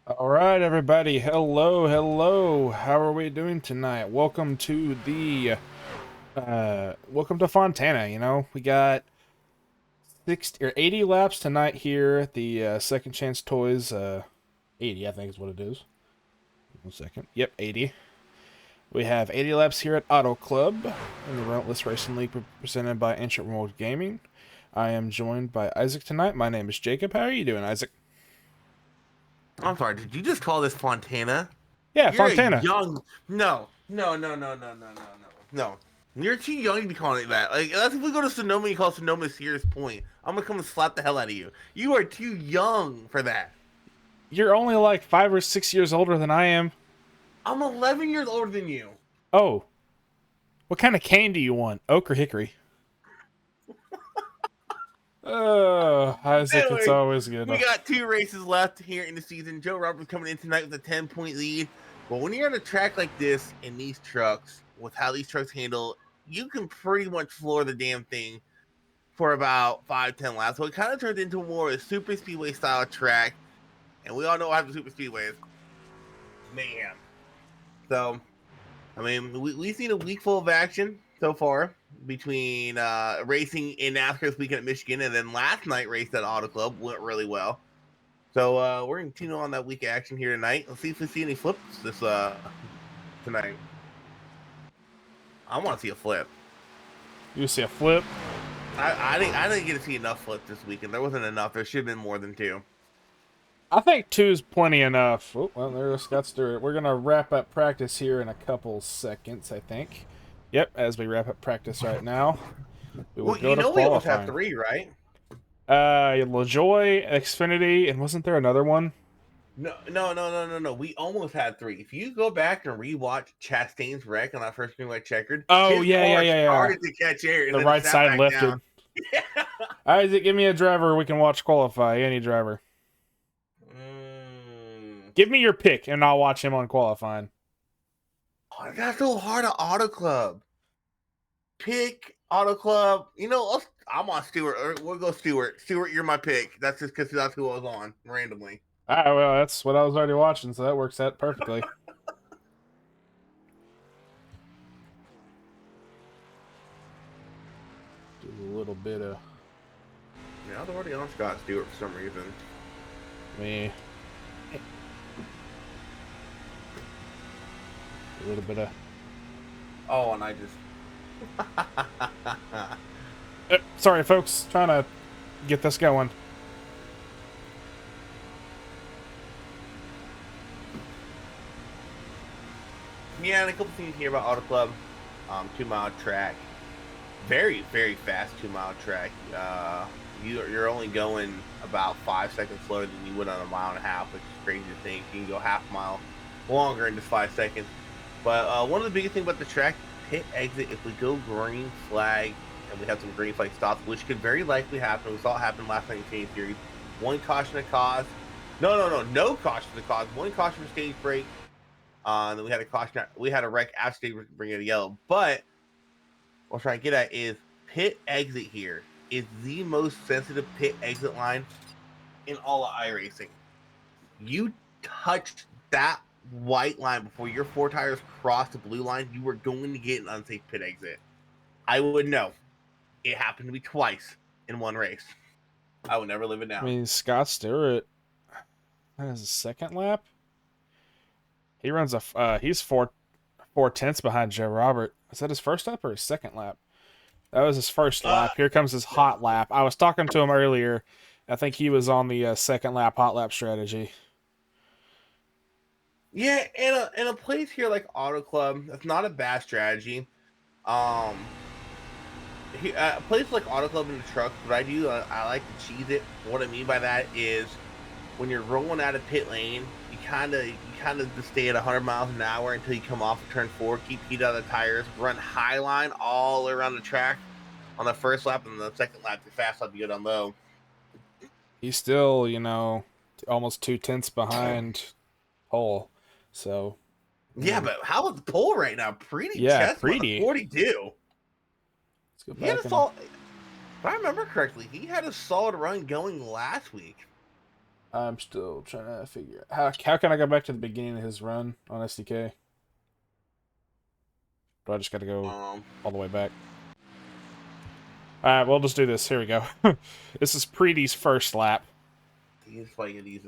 All right, everybody. Hello, hello. How are we doing tonight? Welcome to Fontana. We got 60 or 80 laps tonight here at the Second Chance Toys. 80, I think is what it is. 1 second. Yep, 80. We have 80 laps here at Auto Club in the Relentless Racing League presented by Ancient World Gaming. I am joined by Isaac tonight. My name is Jacob. How are you doing, Isaac? I'm sorry, did you just call this Fontana? Yeah, You're a Fontana. young. No, no, no, no, no, no, no, no. No. You're too young to be calling it that. Like, that's if we go to Sonoma, you call Sonoma Serious Point. I'm gonna come and slap the hell out of you. You are too young for that. You're only like 5 or 6 years older than I am. I'm 11 years older than you. Oh, what kind of cane do you want? Oak or hickory? Oh, Isaac, it's Anyway, always good. we got two races left here in the season. Joe Roberts coming in tonight with a 10-point lead. But when you're on a track like this in these trucks, with how these trucks handle, you can pretty much floor the damn thing for about 5-10 laps. So it kind of turned into more a super speedway style track. And we all know how the super speedway is. Man. So, I mean, we've seen a week full of action so far between racing in NASCAR this weekend at Michigan, and then last night race at Auto Club went really well. So we're going to continue on that week of action here tonight. Let's see if we see any flips this tonight. I want to see a flip. You see a flip? I didn't get to see enough flips this weekend. There wasn't enough. There should have been more than two. I think two's plenty enough. Oh, well, there's Scott Stewart. We're gonna wrap up practice here in a couple seconds, I think. Yep, as we wrap up practice right now, we will Well, go you to know we almost have qualifying. three, right? LaJoy, Xfinity, and wasn't there another one? No, no, no, no, no, no. We almost had three. If you go back and rewatch Chastain's wreck on that first green white checkered, Oh his yeah, yeah, car yeah, yeah. started to catch air and The then it right sat side back down. lifted. Isaac, give me a driver we can watch qualify. Any driver. Mm. Give me your pick, and I'll watch him on qualifying. Oh, that's so hard at Auto Club. Pick Auto Club. I'm on Stewart. We'll go Stewart. Stewart, you're my pick. That's just because that's who I was on randomly. Ah, well, that's what I was already watching, so that works out perfectly. Do a little bit of Yeah, I was already on Scott Stewart for some reason. me, a little bit of. Oh, and I just. Sorry, folks, trying to get this going. Yeah, and a couple things here about Auto Club. 2 mile track. Very, very fast 2 mile track. You're only going about 5 seconds slower than you would on a mile and a half, which is crazy to think. You can go half a mile longer in just 5 seconds. But one of the biggest things about the track, pit exit, if we go green flag and we have some green flag stops, which could very likely happen. We saw it happen last night in Stage Series. One caution to cause. No caution to cause. One caution for stage break. And then we had a caution. We had a wreck after stage bring it a yellow. But what I'm trying to get at is pit exit here is the most sensitive pit exit line in all of iRacing. You touched that white line before your four tires crossed the blue line, you were going to get an unsafe pit exit. I would know. It happened to me twice in one race. I would never live it I down. mean, Scott Stewart has a second lap. He runs he's four tenths behind Joe Robert. Is that his first lap or his second lap? That was his first Uh, lap. Here comes his hot lap. I was talking to him earlier. I think he was on the second lap hot lap strategy. yeah, in a place here like Auto Club, that's not a bad strategy. Um, a place like Auto Club in the truck, what I do, I like to cheese it. What I mean by that is when you're rolling out of pit lane, you kind of just stay at 100 miles an hour until you come off of turn 4, keep heat out of the tires, run high line all around the track on the first lap, and the second lap, the fast lap, you go down low. He's still, almost 2 tenths behind Pole. So, I Yeah, mean, but how is the pole right now? Pretty yeah, chest won a Preety. 42. Let's go He had back a and solid, if I remember correctly, he had a solid run going last week. I'm still trying to figure out how can I go back to the beginning of his run on SDK? Do I just got to go Um, all the way back? All right, we'll just do this. Here we go. This is Preety's first lap. he's probably gonna use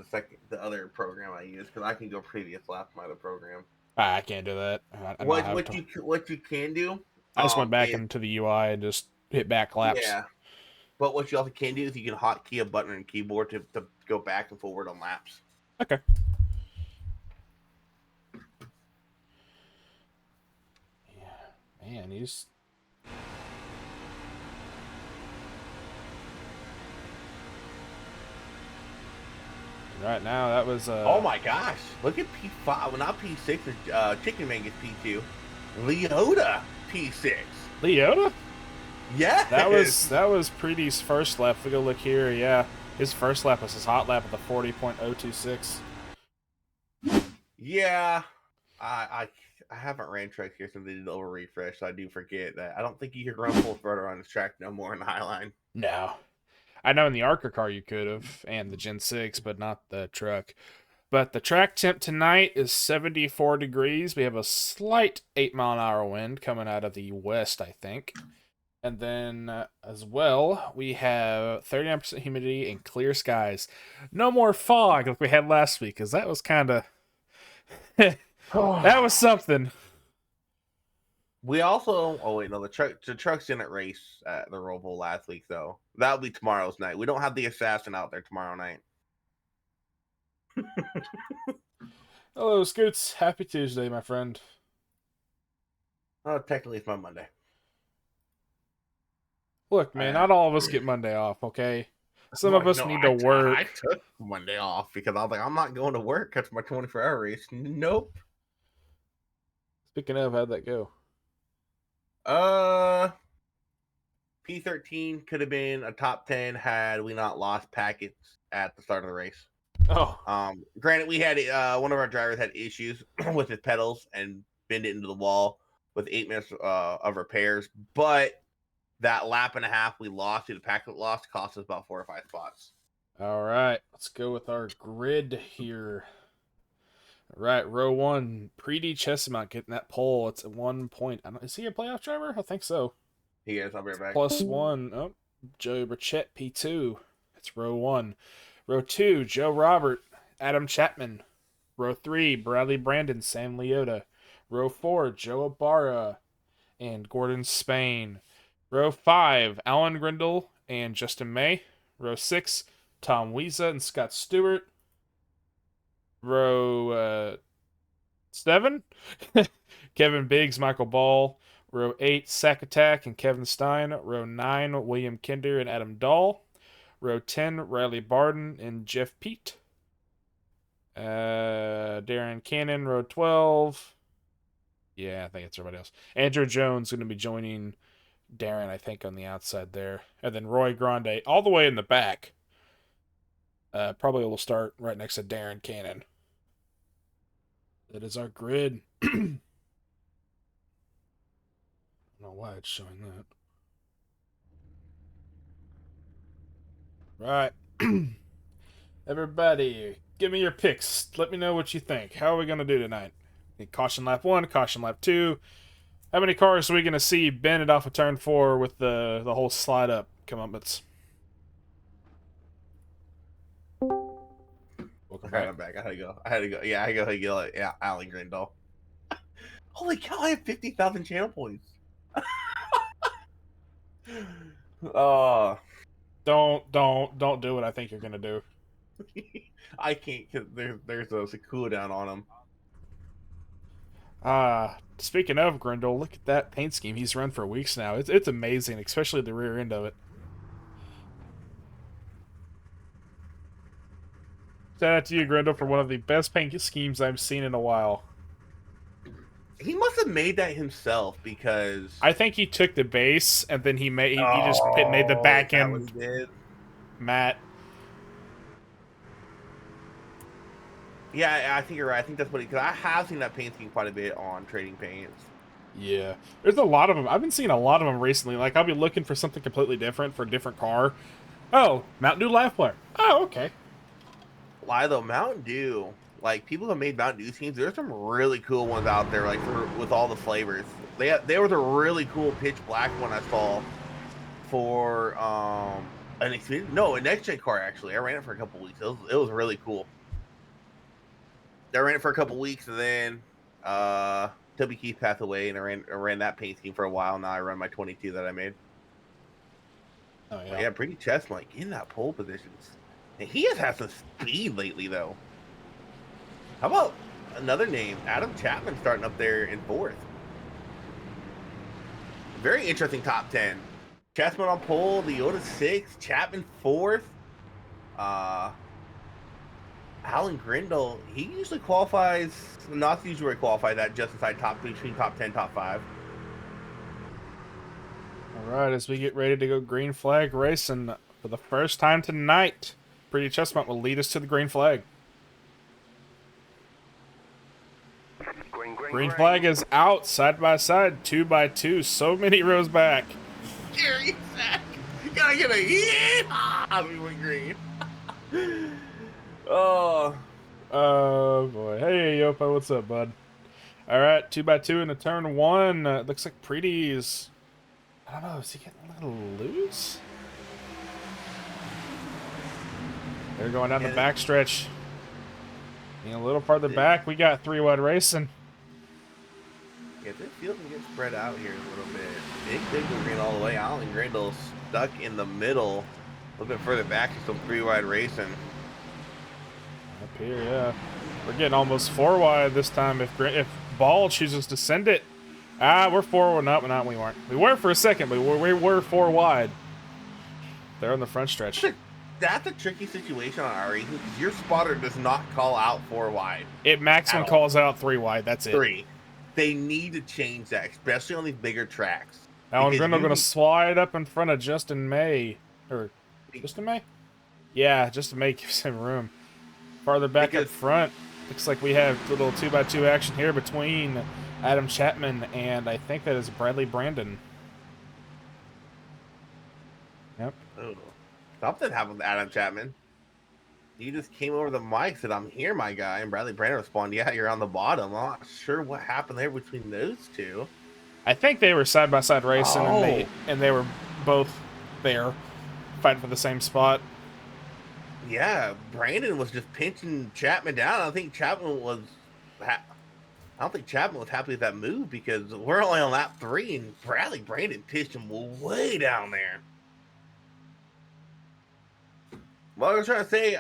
the other program I use because I can go previous lap from my other program. I can't do that. I not have to. What you can do, I just went back is into the UI and just hit back laps. yeah. But what you also can do is you can hotkey a button and keyboard to go back and forward on laps. Okay. Yeah, man, he's. Right now, that was. Oh my gosh! Look at P5. Well, not P6. Chicken Man gets P2. Leota P6. Leota? Yes. That was Preety's first lap. If we go look here, yeah, his first lap was his hot lap at the 40.026. Yeah. I haven't ran tracks here since they did the over refresh, so I do forget that. I don't think you can run full throttle on this track no more in the Highline. No, I know in the Arca car you could have, and the Gen 6, but not the truck. But the track temp tonight is 74 degrees. We have a slight 8-mile-an-hour wind coming out of the west, I think. And then, as well, we have 39% humidity and clear skies. No more fog like we had last week, because that was kind of... that was something. We also, oh wait, no, the trucks didn't race at the Roval last week though. That'll be tomorrow's night. We don't have the assassin out there tomorrow night. Hello, Scoots. Happy Tuesday, my friend. Oh, technically it's my Monday. Look, man, not all of us get Monday off, okay? Some of us need to work. I took Monday off because I was like, I'm not going to work. That's my 24-hour race. Nope. Speaking of, how'd that go? P13 could have been a top 10 had we not lost packets at the start of the race. Oh. Granted, we had one of our drivers had issues with his pedals and bend it into the wall with 8 minutes of repairs, but that lap and a half we lost to the packet loss cost us about 4 or 5 spots. All right, let's go with our grid here. All right, row 1, Preety Chesimont getting that pole. It's at 1 point. Is he a playoff driver? I think so. He is. I'll be right back. +1. Oh, Joe Burchett, P2. It's row 1. Row 2, Joe Robert, Adam Chapman. Row 3, Bradley Brandon, Sam Leota. Row 4, Joe Ibarra and Gordon Spain. Row 5, Alan Grindle and Justin May. Row 6, Tom Wiesa and Scott Stewart. Row 7, Kevin Biggs, Michael Ball. Row 8, Sack Attack and Kevin Stein. Row 9, William Kinder and Adam Dahl. Row 10, Riley Barden and Jeff Pete. Darren Cannon, row 12. Yeah, I think it's everybody else. Andrew Jones going to be joining Darren, I think, on the outside there. And then Roy Grande, all the way in the back. Probably will start right next to Darren Cannon. That is our grid. I don't know why it's showing that. Right. Everybody, give me your picks. Let me know what you think. How are we going to do tonight? Caution lap 1, caution lap 2. How many cars are we going to see bended off of turn 4 with the whole slide up comeuppance? Welcome back. I'm back. I had to go. Yeah, I gotta go. Yeah, Alan Grindle. Holy cow! I have 50,000 channel points. Oh, Don't do what I think you're gonna do. I can't because there's a cooldown on him. Speaking of Grindle, look at that paint scheme he's run for weeks now. It's amazing, especially the rear end of it. Shout out to you, Grindle, for one of the best paint schemes I've seen in a while. He must have made that himself because I think he took the base and then he just made the back end matte. Yeah, I think you're right. I think that's what because I have seen that paint scheme quite a bit on Trading Paints. Yeah, there's a lot of them. I've been seeing a lot of them recently. Like, I'll be looking for something completely different for a different car. Oh, Mountain Dew Live Player. Oh, okay. lie though, Mountain Dew, like people have made Mountain Dew teams. There's some really cool ones out there, like with all the flavors. There was a really cool pitch black one I saw for an Xfinity, no, a next gen car actually. I ran it for a couple weeks. It was really cool. I ran it for a couple weeks and then Toby Keith passed away and I ran that paint scheme for a while. Now I run my 22 that I made. Oh But yeah. yeah, Brady Chestnut like in that pole positions. And he has had some speed lately though. How about another name, Adam Chapman, starting up there in fourth? Very interesting top 10. Chessman on pole, Leota sixth, Chapman fourth. Uh, Alan Grindle, he usually qualifies, not usually qualify that just inside between top 10, top 5. All right, as we get ready to go green flag racing for the first time tonight, Pretty Chestnut will lead us to the green flag. Green flag is out, side by side, 2 by 2, so many rows back. Gary Sack, gotta get a yeah! We went green. Oh, Boy. Hey, Yopa, what's up, bud? All right, 2 by 2 into turn 1. Looks like Pretty's. I don't know, is he getting a little loose? They're going down the backstretch. Being a little farther back, we got 3 wide racing. yeah, this field can get spread out here a little bit. Big go green all the way. Alan Grindle stuck in the middle, a little bit further back, to some 3 wide racing. Up here, yeah. We're getting almost 4 wide this time if Ball chooses to send it. We're 4. No, we weren't. We were for a second, but we were 4 wide. They're on the front stretch. That's a tricky situation on our racing because your spotter does not call out 4 wide. It maximum calls out 3 wide. That's it. 3. They need to change that, especially on these bigger tracks. Alan Grindle going to slide up in front of Justin May. Or Justin May? Yeah, Justin May gives him room. Farther back up front, looks like we have a little 2 by 2 action here between Adam Chapman and I think that is Bradley Brandon. Yep. Oh, something happened to Adam Chapman. He just came over the mic, said, "I'm here, my guy," and Bradley Brandon responded, "Yeah, you're on the bottom." I'm not sure what happened there between those two. I think they were side by side racing, and they were both there, fighting for the same spot. Yeah, Brandon was just pinching Chapman down. I don't think Chapman was happy with that move because we're only on lap 3, and Bradley Brandon pitched him way down there. Well, I was trying to say,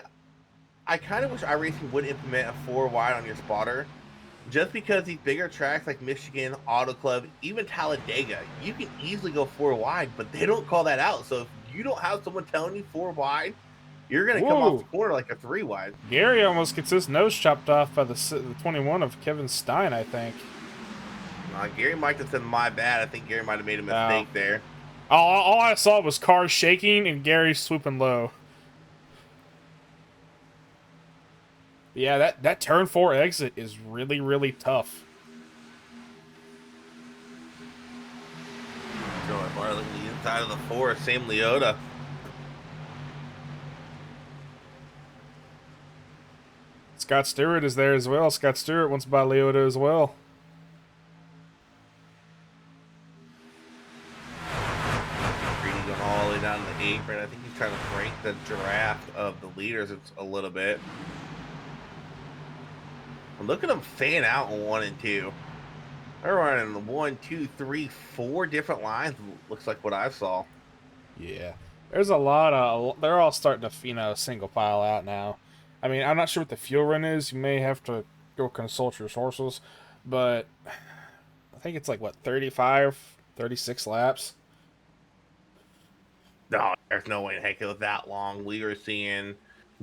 I kind of wish iRacing would implement a 4 wide on your spotter. Just because these bigger tracks like Michigan, Auto Club, even Talladega, you can easily go 4 wide, but they don't call that out. So if you don't have someone telling you 4 wide, you're going to come off the corner like a 3 wide. Gary almost gets his nose chopped off by the 21 of Kevin Stein, I think. Gary might have said, "My bad." I think Gary might have made a mistake there. All I saw was cars shaking and Gary swooping low. Yeah, that turn 4 exit is really, really tough. Going farther than the inside of the 4, Sam Leota. Scott Stewart is there as well. Scott Stewart wants to buy Leota as well. Greedy going all the way down to the apron. I think he's trying to break the draft of the leaders a little bit. Look at them fan out on 1 and 2. They're running 1, 2, 3, 4 different lines. Looks like what I saw. Yeah, there's a lot of. They're all starting to single file out now. I mean, I'm not sure what the fuel run is. You may have to go consult your sources, but I think it's like what 35, 36 laps. No, there's no way in heck it was that long. We were seeing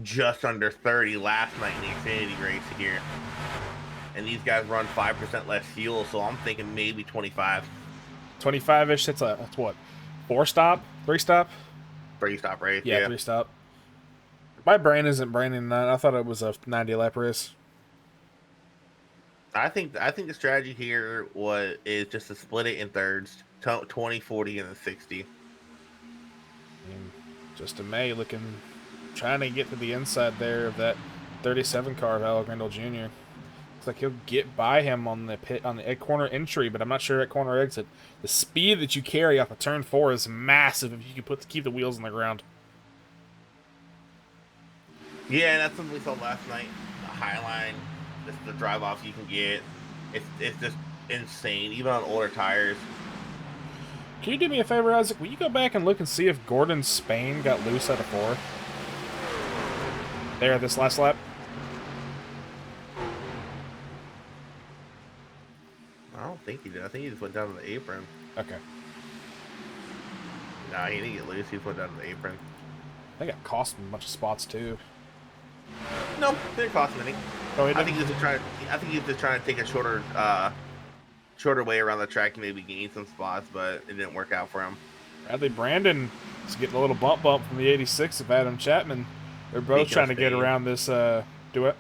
just under 30 last night in the Xfinity race here. And these guys run 5% less fuel, so I'm thinking maybe 25. 25-ish, that's what? 4-stop? 3-stop? 3-stop race, yeah. 3-stop. My brain isn't braining that. I thought it was a 90-lap race. I think the strategy here is just to split it in thirds, 20, 40, and then 60. Justin May trying to get to the inside there of that 37 car of Al Grindle Jr. It's like he'll get by him on the pit on the corner entry, but I'm not sure at corner exit. The speed that you carry off of turn 4 is massive if you can keep the wheels on the ground. Yeah, that's something we saw last night. The high line, this the drive offs you can get. It's just insane, even on older tires. Can you do me a favor, Isaac? Will you go back and look and see if Gordon Spain got loose out of 4? There, this last lap. I don't think he did. I think he just went down to the apron. Okay. Nah, he didn't get loose. He just went down to the apron. I think it cost him a bunch of spots too. No, didn't cost him any. Oh, he I didn't? think he was just trying. I think he was just trying to take a shorter way around the track and maybe gain some spots, but it didn't work out for him. Bradley Brandon is getting a little bump from the 86 of Adam Chapman. They're both trying to get around this duet.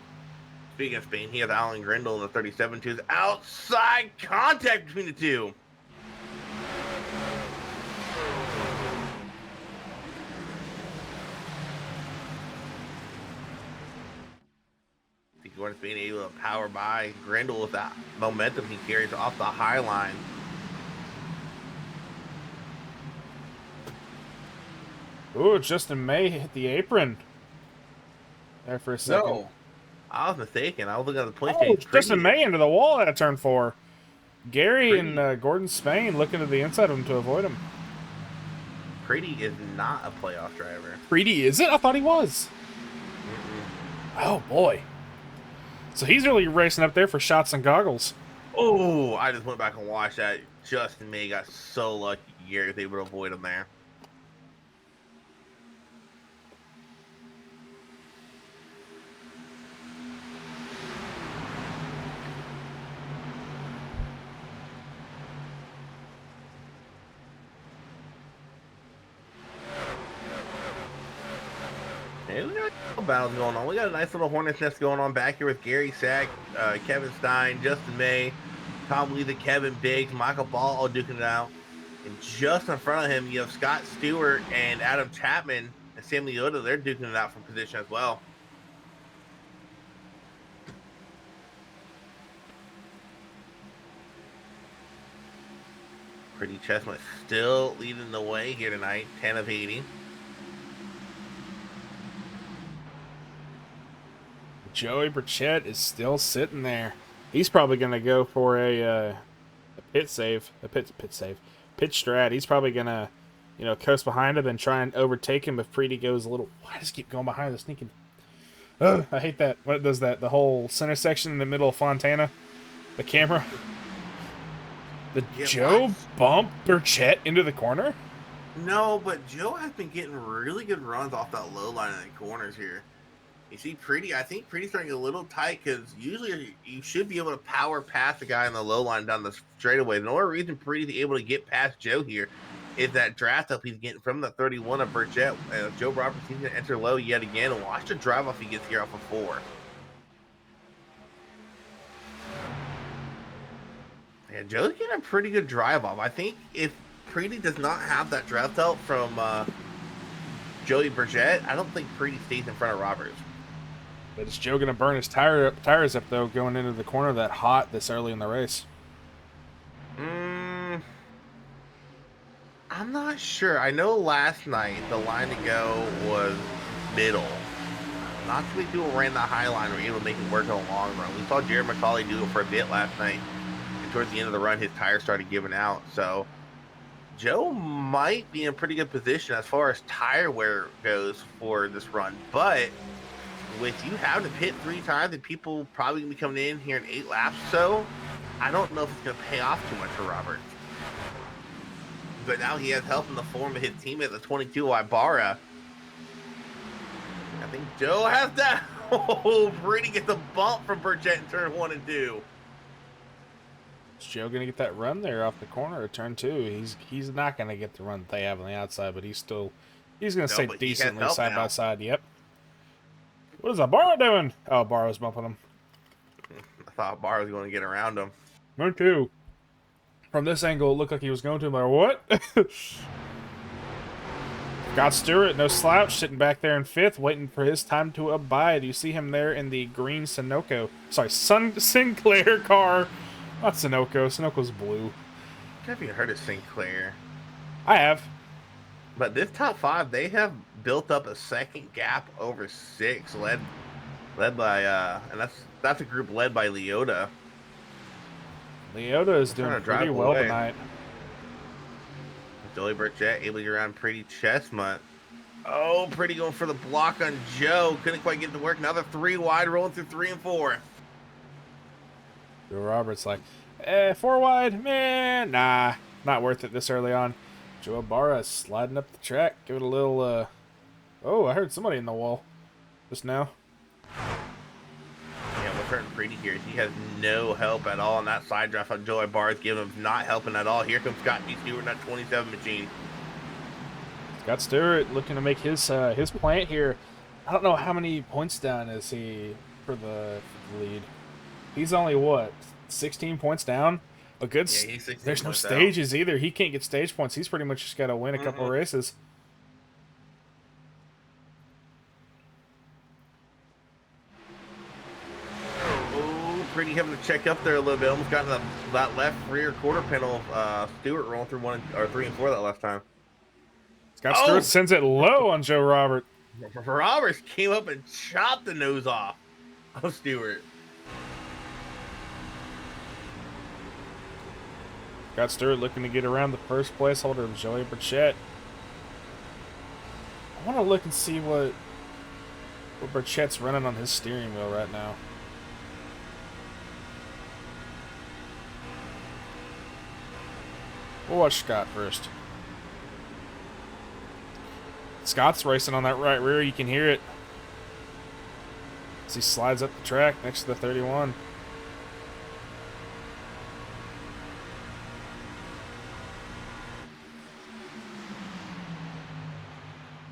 Speaking of Spain, he has Alan Grindle in the 37 too. Outside contact between the two. Gordon Spain able to power by Grindle with that momentum he carries off the high line. Ooh, Justin May hit the apron there for a second. No, I was mistaken. I was looking at the point Oh, change. Justin May into the wall at turn 4. Gary Pretty. and Gordon Spain looking to the inside of him to avoid him. Pretty is not a playoff driver. Preedy, is it? I thought he was. Oh, boy. So he's really racing up there for shots and goggles. Oh, I just went back and watched that. Justin May got so lucky. Gary was able to avoid him there. Hey, we got battles going on. We got a nice little hornet's nest going on back here with Gary Sack, Kevin Stein, Justin May, Tom Lee, Kevin Biggs, Michael Ball all duking it out. And just in front of him, you have Scott Stewart and Adam Chapman and Sam Leota. They're duking it out from position as well. Pretty Chestnut still leading the way here tonight, 10 of 80. Joey Burchett is still sitting there. He's probably going to go for a pit strat. He's probably going to, coast behind him and try and overtake him if Preedy goes a little. Why does he keep going behind the sneaking? Oh, I hate that. What does that? The whole center section in the middle of Fontana, the camera. Joe bump Burchett into the corner? No, but Joe has been getting really good runs off that low line in the corners here. You see Preedy, I think Preedy's starting a little tight because usually you should be able to power past the guy on the low line down the straightaway. The only reason Preedy's able to get past Joe here is that draft up he's getting from the 31 of Burchett. Joe Roberts, he's going to enter low yet again. And watch the drive off he gets here off of 4. Yeah, Joe's getting a pretty good drive off. I think if Preedy does not have that draft out from Joey Burchett, I don't think Preedy stays in front of Roberts. But is Joe going to burn his tires up, though, going into the corner that hot this early in the race? I'm not sure. I know last night the line to go was middle. Not too many people ran the high line or were able to make it work in the long run. We saw Jared McCauley do it for a bit last night. And towards the end of the run, his tires started giving out. So Joe might be in a pretty good position as far as tire wear goes for this run. But with you having to pit 3 times and people probably going to be coming in here in 8 laps or so, I don't know if it's going to pay off too much for Roberts. But now he has help in the form of his teammate, the 22 Ibarra. I think Joe has that. Oh, Brady gets a bump from Burchett in turn 1 and 2. Is Joe going to get that run there off the corner of turn 2? He's not going to get the run that they have on the outside, but he's going to stay decently side by side. Yep. What is Ibarra doing? Oh, Ibarra's bumping him. I thought Ibarra was going to get around him. Me too. From this angle, it looked like he was going to him. Like, what? Scott Stewart, no slouch, sitting back there in 5th, waiting for his time to abide. You see him there in the green Sunoco. Sorry, Sinclair car. Not Sunoco. Sunoco's blue. Have you heard of Sinclair? I have. But this top 5, they have built up a second gap over 6, led by and that's a group led by Leota. Leota is doing Trying to pretty drive well away. tonight. Joey Burchett able to get around Pretty Chestnut. Oh, Pretty going for the block on Joe. Couldn't quite get it to work. Another 3 wide, rolling through 3 and 4. Joe Roberts like, 4 wide, man, nah, not worth it this early on. Joe Ibarra sliding up the track, give it a little, oh, I heard somebody in the wall just now. Yeah, what's hurting Pretty here is he has no help at all on that side draft on Joey Barr's giving him, not helping at all. Here comes Scott B. Stewart in that 27 machine. Scott Stewart looking to make his plant here. I don't know how many points down is he for the lead. He's only what, 16 points down? A good. Yeah, he's 16 There's no points stages either. He can't get stage points. He's pretty much just got to win a couple races. Oh, Pretty having to check up there a little bit. Almost got in that left rear quarter panel. Stewart rolling through 3 and 4 that last time. Scott Stewart sends it low on Joe Robert. Roberts came up and chopped the nose off of Stewart. Scott Stewart looking to get around the first place holder of Joey Burchett. I want to look and see what Burchett's running on his steering wheel right now. We'll watch Scott first. Scott's racing on that right rear. You can hear it as he slides up the track next to the 31.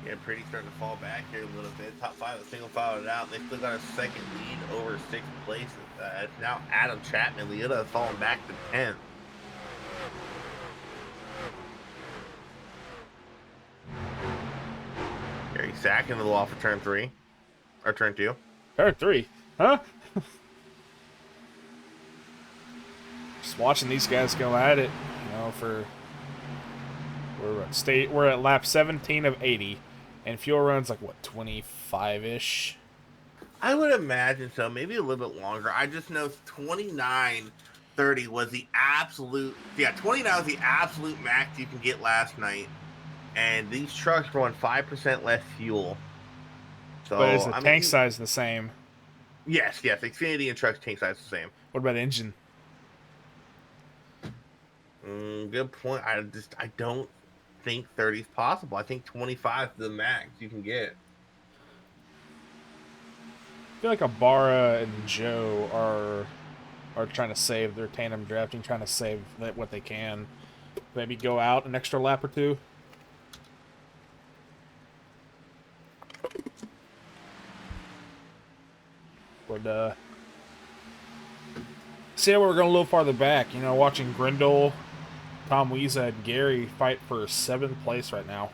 Yeah, Pretty starting to fall back here a little bit. Top 5 of single filed it out. They still got a second lead over 6th place. It's now Adam Chapman. Leota has fallen back to 10th. Gary Sack into the wall for turn 3. Or turn 2. Turn 3. Huh? Just watching these guys go at it, you know, we're at lap 17 of 80, and fuel runs like what, 25-ish. I would imagine so, maybe a little bit longer. I just know 29:30 was the absolute. Yeah, 29 was the absolute max you can get last night, and these trucks run 5% less fuel. So, But is the tank size the same? Yes. Xfinity and trucks tank size the same. What about engine? Good point. I don't think 30 is possible. I think 25 is the max you can get. I feel like Ibarra and Joe are trying to save their tandem drafting, trying to save what they can. Maybe go out an extra lap or two. But see how we're going a little farther back. You know, watching Grindle, Tom Wiesa, and Gary fight for 7th place right now.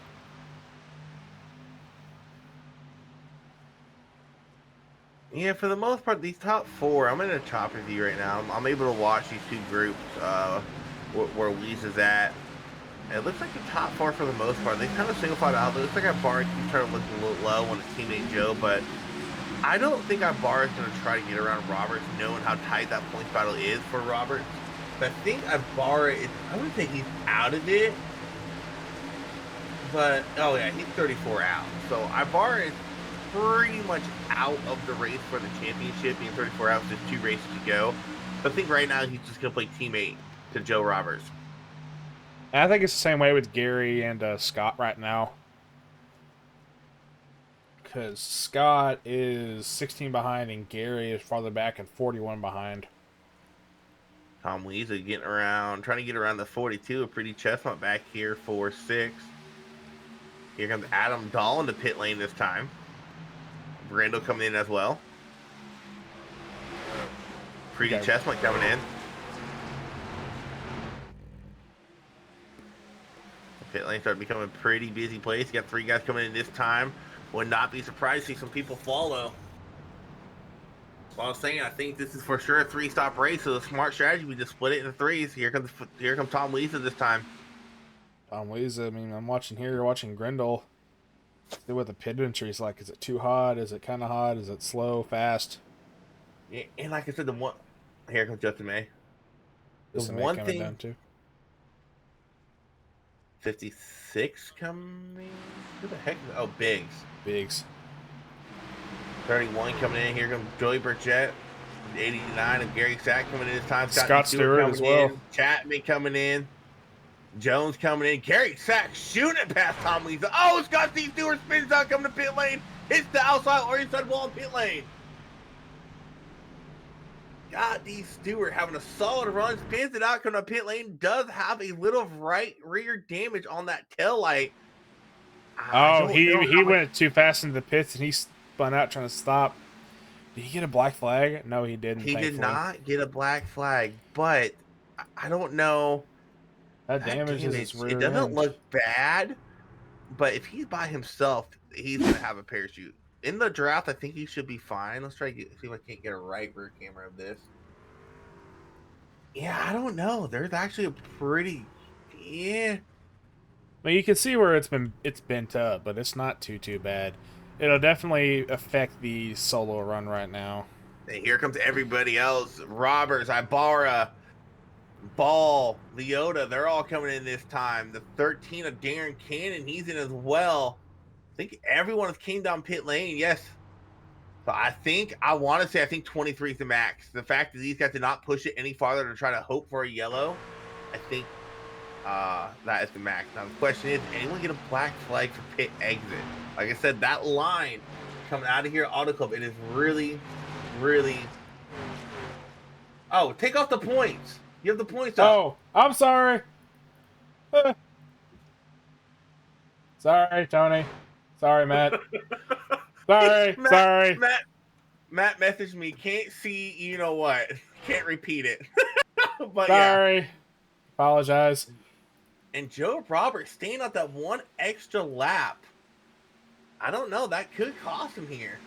Yeah, for the most part, these top 4, I'm in a top review right now. I'm able to watch these 2 groups where Wiesa's at. It looks like the top 4 for the most part. They kind of single-filed out. It looks like Ibarra started looking a little low on his teammate Joe, but I don't think Ibarra's going to try to get around Roberts, knowing how tight that points battle is for Roberts. But I think Ibarra is, I wouldn't say he's out of it, but, oh yeah, he's 34 out. So Ibarra is pretty much out of the race for the championship, being 34 out, just 2 races to go. But I think right now he's just going to play teammate to Joe Roberts. And I think it's the same way with Gary and Scott right now. Because Scott is 16 behind and Gary is farther back and 41 behind. Tom Wiesa getting around, trying to get around the 42. A Pretty Chestnut back here for 6. Here comes Adam Dahl in the pit lane this time. Brando coming in as well. Pretty Chestnut coming in. Pit lane started becoming a pretty busy place. You got 3 guys coming in this time. Would not be surprised to see some people follow. Well, I was saying, I think this is for sure a 3-stop race, so the smart strategy, we just split it into 3s. Here comes Tom Lisa this time. Tom Lisa, I mean, I'm watching here, you're watching Grendel. See what the pit entry is like. Is it too hot? Is it kind of hot? Is it slow, fast? Yeah, and like I said, here comes Justin May. The Just one coming thing, down too. 56 coming. Who the heck? Oh, Biggs. Biggs. 31 coming in. Here comes Joey Burchett. 89 and Gary Sack coming in this time. Scott Stewart coming as well. in. Chapman coming in. Jones coming in. Gary Sack shooting it past Tom Lisa. Oh, Scott Stewart spins out coming to pit lane. Hits the outside or inside wall in pit lane. God, D. Stewart having a solid run. Spins it out coming to pit lane. Does have a little right rear damage on that tail light. Oh, he went too fast into the pits and he spun out trying to stop. Did he get a black flag? No, he didn't. He thankfully. did not get a black flag, but I don't know. That damages his rear It doesn't end. look bad, but if he's by himself, he's gonna have a parachute. In the draft, I think he should be fine. Let's try to see if I can't get a right rear camera of this. Yeah, I don't know. There's actually a pretty, yeah. Well, you can see where it's bent up, but it's not too bad. It'll definitely affect the solo run right now. And here comes everybody else. Roberts, Ibarra, Ball, Leota, they're all coming in this time. The 13 of Darren Cannon, he's in as well. I think everyone came down pit lane, yes. So I think 23 is the max. The fact that these guys did not push it any farther to try to hope for a yellow, I think that is the max. Now the question is, anyone get a black flag for pit exit? Like I said, that line coming out of here, Auto Club, it is really, really. Oh, take off the points. You have the points up. Oh, I'm sorry. Sorry, Tony. Sorry, Matt. Sorry, sorry. Matt messaged me. Can't see, you know what? Can't repeat it. But sorry. yeah. Apologize. And Joe Roberts staying on that one extra lap. I don't know. That could cost him here.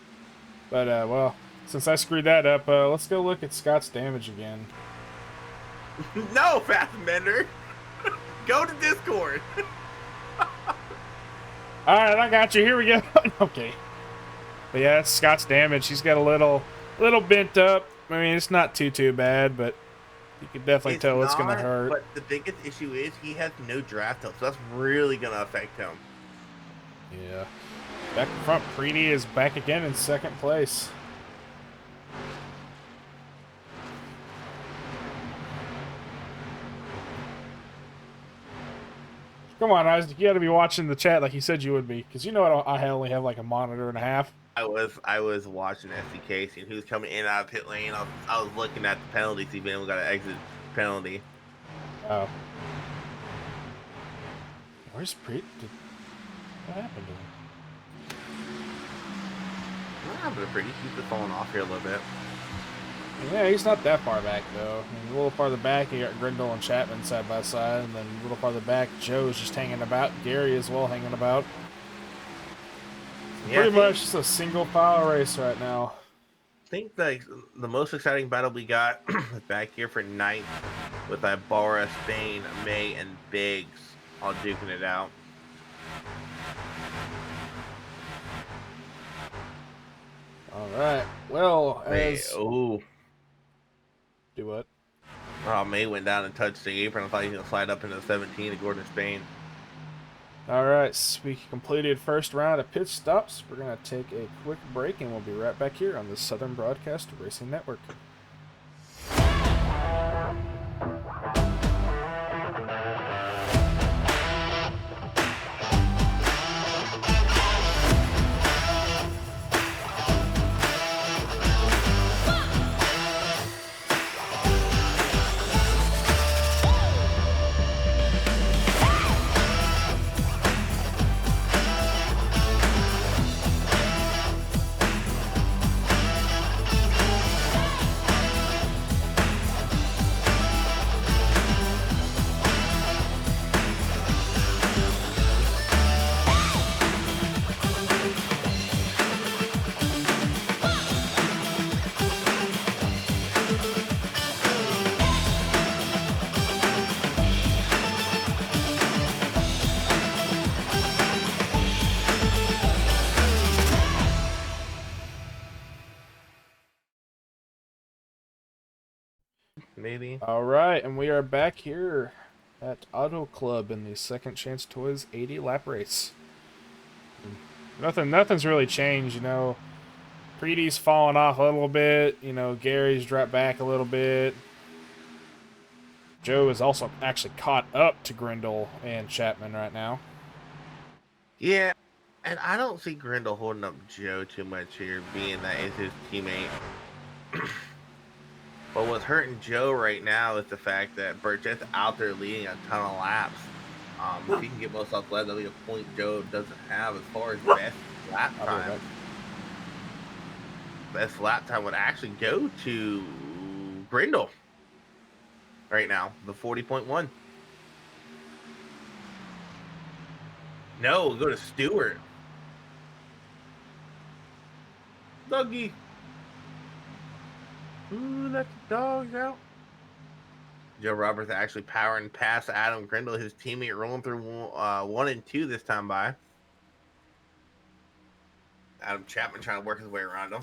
But, well, since I screwed that up, let's go look at Scott's damage again. No, Fassbender. Go to Discord. Alright, I got you. Here we go. Okay. But yeah, that's Scott's damage. He's got a little bent up. I mean, it's not too bad, but you can definitely tell it's going to hurt. But the biggest issue is he has no draft help, so that's really going to affect him. Yeah. Back in front, Preedy is back again in second place. Come on, Isaac. You got to be watching the chat like you said you would be, because you know I only have like a monitor and a half. I was watching SDK, seeing who's coming in and out of pit lane. I was looking at the penalty, see if anyone got an exit penalty. Oh. Where's Preedy? What happened to him? What happened to Preedy? He's just falling off here a little bit. Yeah, he's not that far back, though. I mean, a little farther back, you got Grindle and Chapman side by side, and then a little farther back, Joe's just hanging about. Gary as well hanging about. Yeah, pretty much just a single file race right now. I think the most exciting battle we got is back here for ninth with Ibarra, Spain, May, and Biggs all duking it out. All right. Well, do what? Oh, May went down and touched the apron. I thought he was going to slide up into the 17 to Gordon Spain. All right, so we completed first round of pit stops. We're going to take a quick break, and we'll be right back here on the Southern Broadcast Racing Network. maybe. All right, and we are back here at Auto Club in the Second Chance Toys 80 lap race. Nothing's really changed, you know. Preety's fallen off a little bit, you know. Gary's dropped back a little bit. Joe is also actually caught up to Grindle and Chapman right now. Yeah, and I don't see Grindle holding up Joe too much here, being that is his teammate. But what's hurting Joe right now is the fact that Burchett's out there leading a ton of laps. If he can get most off lap, that'll be a point Joe doesn't have as far as best lap time. Best lap time would actually go to Grindle right now, the 40.1. No, we'll go to Stewart. Dougie. Ooh, let the dogs out. Joe Roberts actually powering past Adam Grindle, his teammate, rolling through 1 and 2 this time by. Adam Chapman trying to work his way around him.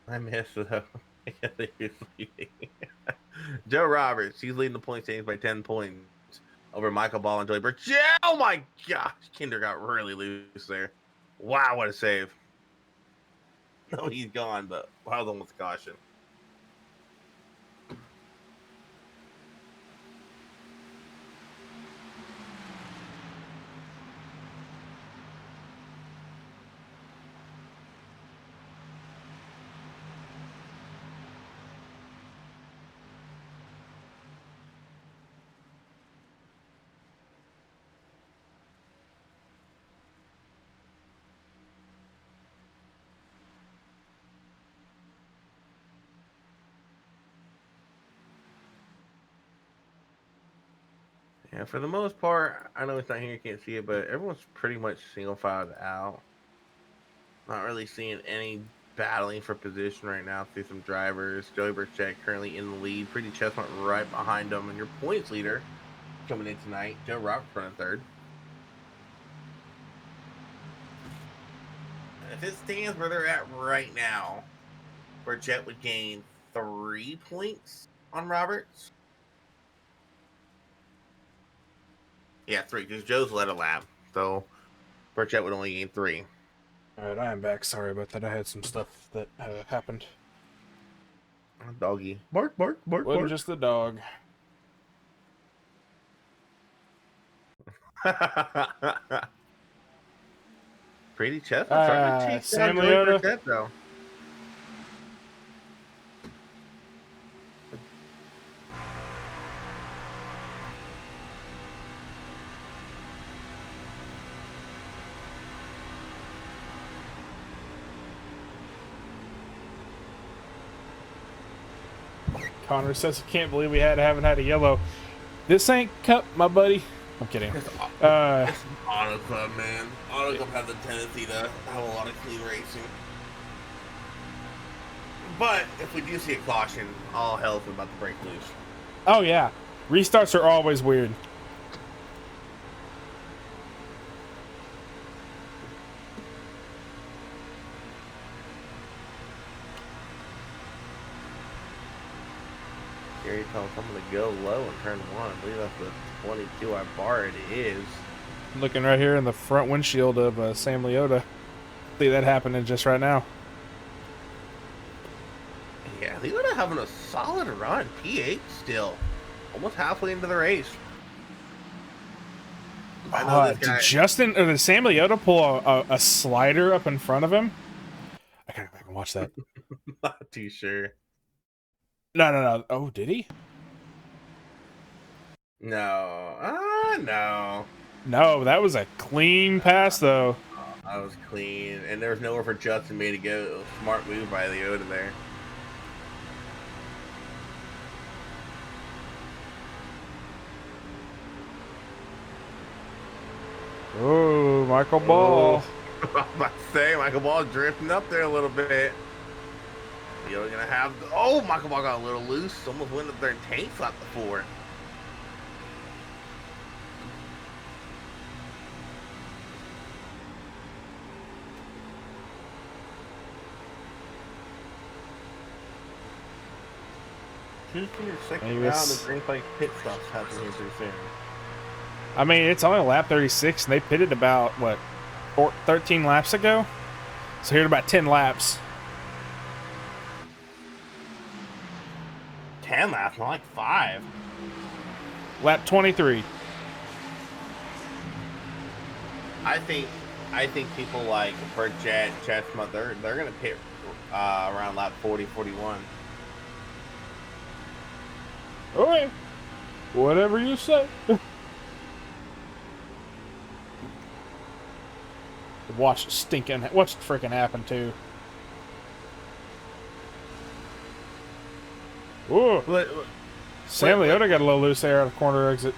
I missed though. Joe Roberts, he's leading the point standings by 10 points over Michael Ball and Joey Burke. Oh my gosh, Kinder got really loose there. Wow, what a save. No, he's gone, but wow, almost caution. Yeah, for the most part, I know it's not here, you can't see it, but everyone's pretty much single filed out. Not really seeing any battling for position right now. See some drivers. Joey Burchett currently in the lead. Pretty Chestnut right behind him. And your points leader coming in tonight, Joe Roberts running third. If it stands where they're at right now, Burchett would gain 3 points on Roberts. Yeah, 3, because Joe's led a lap. So Burchett would only gain 3. Alright, I am back. Sorry about that. I had some stuff that happened. Doggy. Bark, bark, bark, Wasn't bark. just the dog. Pretty Chestnut starting to chase down Joey Burchett, though. Connor says he can't believe we haven't had a yellow. This ain't Cup, my buddy. I'm kidding. It's Auto Club, man. Auto Club has a tendency to have a lot of clean racing. But if we do see a caution, all hell's about to break loose. Oh yeah, restarts are always weird. Gary tells someone to go low in turn 1. I believe that's the 22 I bar it is. Looking right here in the front windshield of Sam Leota. See that happening just right now. Yeah, Leota having a solid run. P8 still. Almost halfway into the race. I know this guy. Did Justin or did Sam Leota pull a slider up in front of him? I gotta go back and watch that. Not too sure. No. Oh, did he? No. No. No, that was a clean pass, though. That was clean, and there was nowhere for Justin May to go. Smart move by Leota there. Oh, Michael Ball. I was about to say, Michael Ball drifting up there a little bit. You're gonna have. Oh, Michael Ball got a little loose. Almost went up there and tank slapped the four. Who's in your second round? The Green Flag pit stops happening here pretty soon. I mean, it's only lap 36, and they pitted about, what, 13 laps ago? So here in about 10 laps. 10 laps, not like 5. Lap 23. I think people like Burt Jett, Chestnut, they're gonna pit around lap 40, 41. Okay. Whatever you say. Watch it freaking happen too. Ooh. Sam Leota got a little loose there out of the corner exit.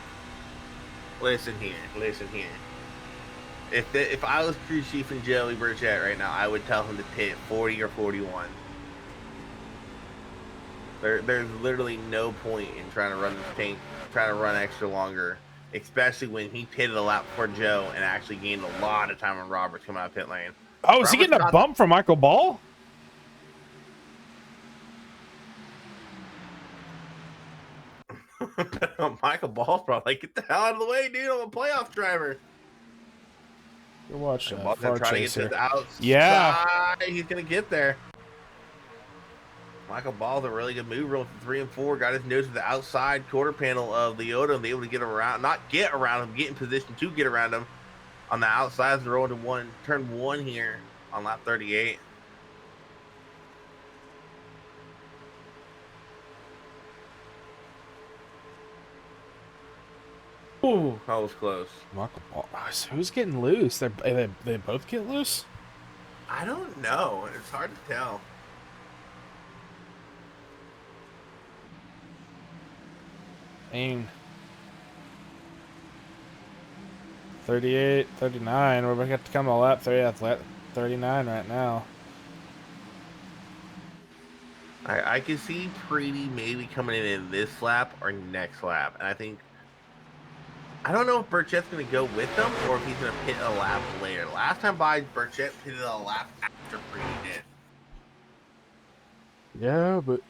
Listen here. If I was crew chief and Joey Burchett right now, I would tell him to pit 40 or 41. There's literally no point in trying to run this tank, trying to run extra longer, especially when he pitted a lap before Joe and actually gained a lot of time when Roberts coming out of pit lane. Oh, is he getting a bump from Michael Ball? Michael Ball's probably like, get the hell out of the way, dude. I'm a playoff driver. Go watch Ball's gonna try to get to the outside. Yeah. He's going to get there. Michael Ball's a really good move, rolling from 3 and 4. Got his nose to the outside quarter panel of Leota and be able to get around, not get around him, get in position to get around him on the outside and roll to turn 1 here on lap 38. Ooh, that was close. Michael Ball. Who's getting loose? They both get loose? I don't know. It's hard to tell. I mean, 38, 39. We're about to have to come to lap 39 right now. I can see Preety maybe coming in this lap or next lap. And I don't know if Burchett's going to go with them or if he's going to pit a lap later. Last time by, Burchett pitted a lap after Preety did. Yeah, but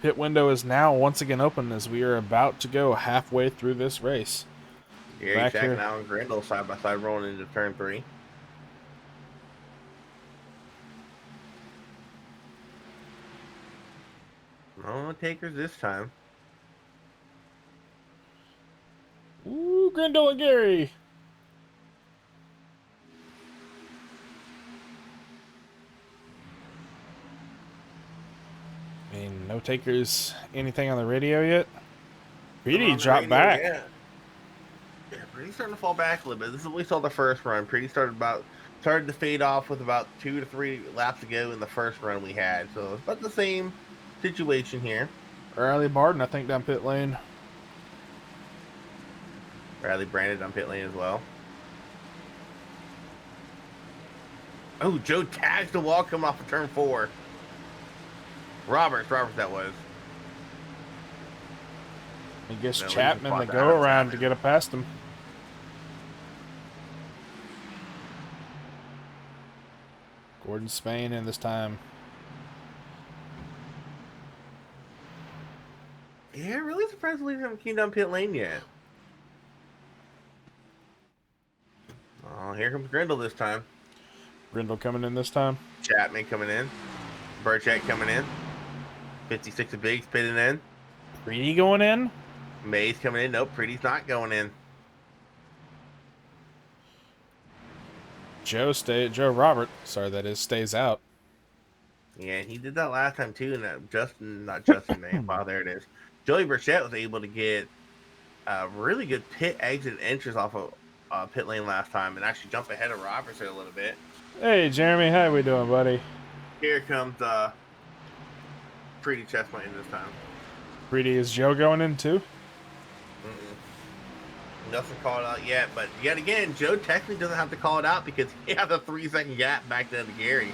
pit window is now once again open as we are about to go halfway through this race. Gary Shack and Alan Grindle side by side rolling into turn 3. No takers this time. Ooh, Grindle and Gary. I mean, no takers. Anything on the radio yet? Preety dropped back. Yeah, Preety's starting to fall back a little bit. This is what we saw the first run. Preety started to fade off with about 2 to 3 laps to go in the first run we had. So it's about the same situation here. Riley Barden, I think, down pit lane. Riley Brandon on pit lane as well. Oh, Joe tags the wall coming off of turn 4. Roberts that was. He gets Chapman to go around to get it past him. Gordon Spain in this time. Yeah, really surprised we haven't came down pit lane yet. Oh, here comes Grindle this time. Grindle coming in this time. Chapman coming in. Burchett coming in. 56 of Biggs pitting in. Preety going in. Mays coming in. Nope, Preety's not going in. Joe Robert, stays out. Yeah, he did that last time too, and not Justin name. Wow, there it is. Joey Burchett was able to get a really good pit exit entrance off of pit lane last time and actually jump ahead of Roberts a little bit. Hey, Jeremy, how we doing, buddy? Here comes Pretty Chestnut in this time. Pretty, is Joe going in too? Nothing called out yet, but yet again, Joe technically doesn't have to call it out because he has a 3-second gap back then to Gary.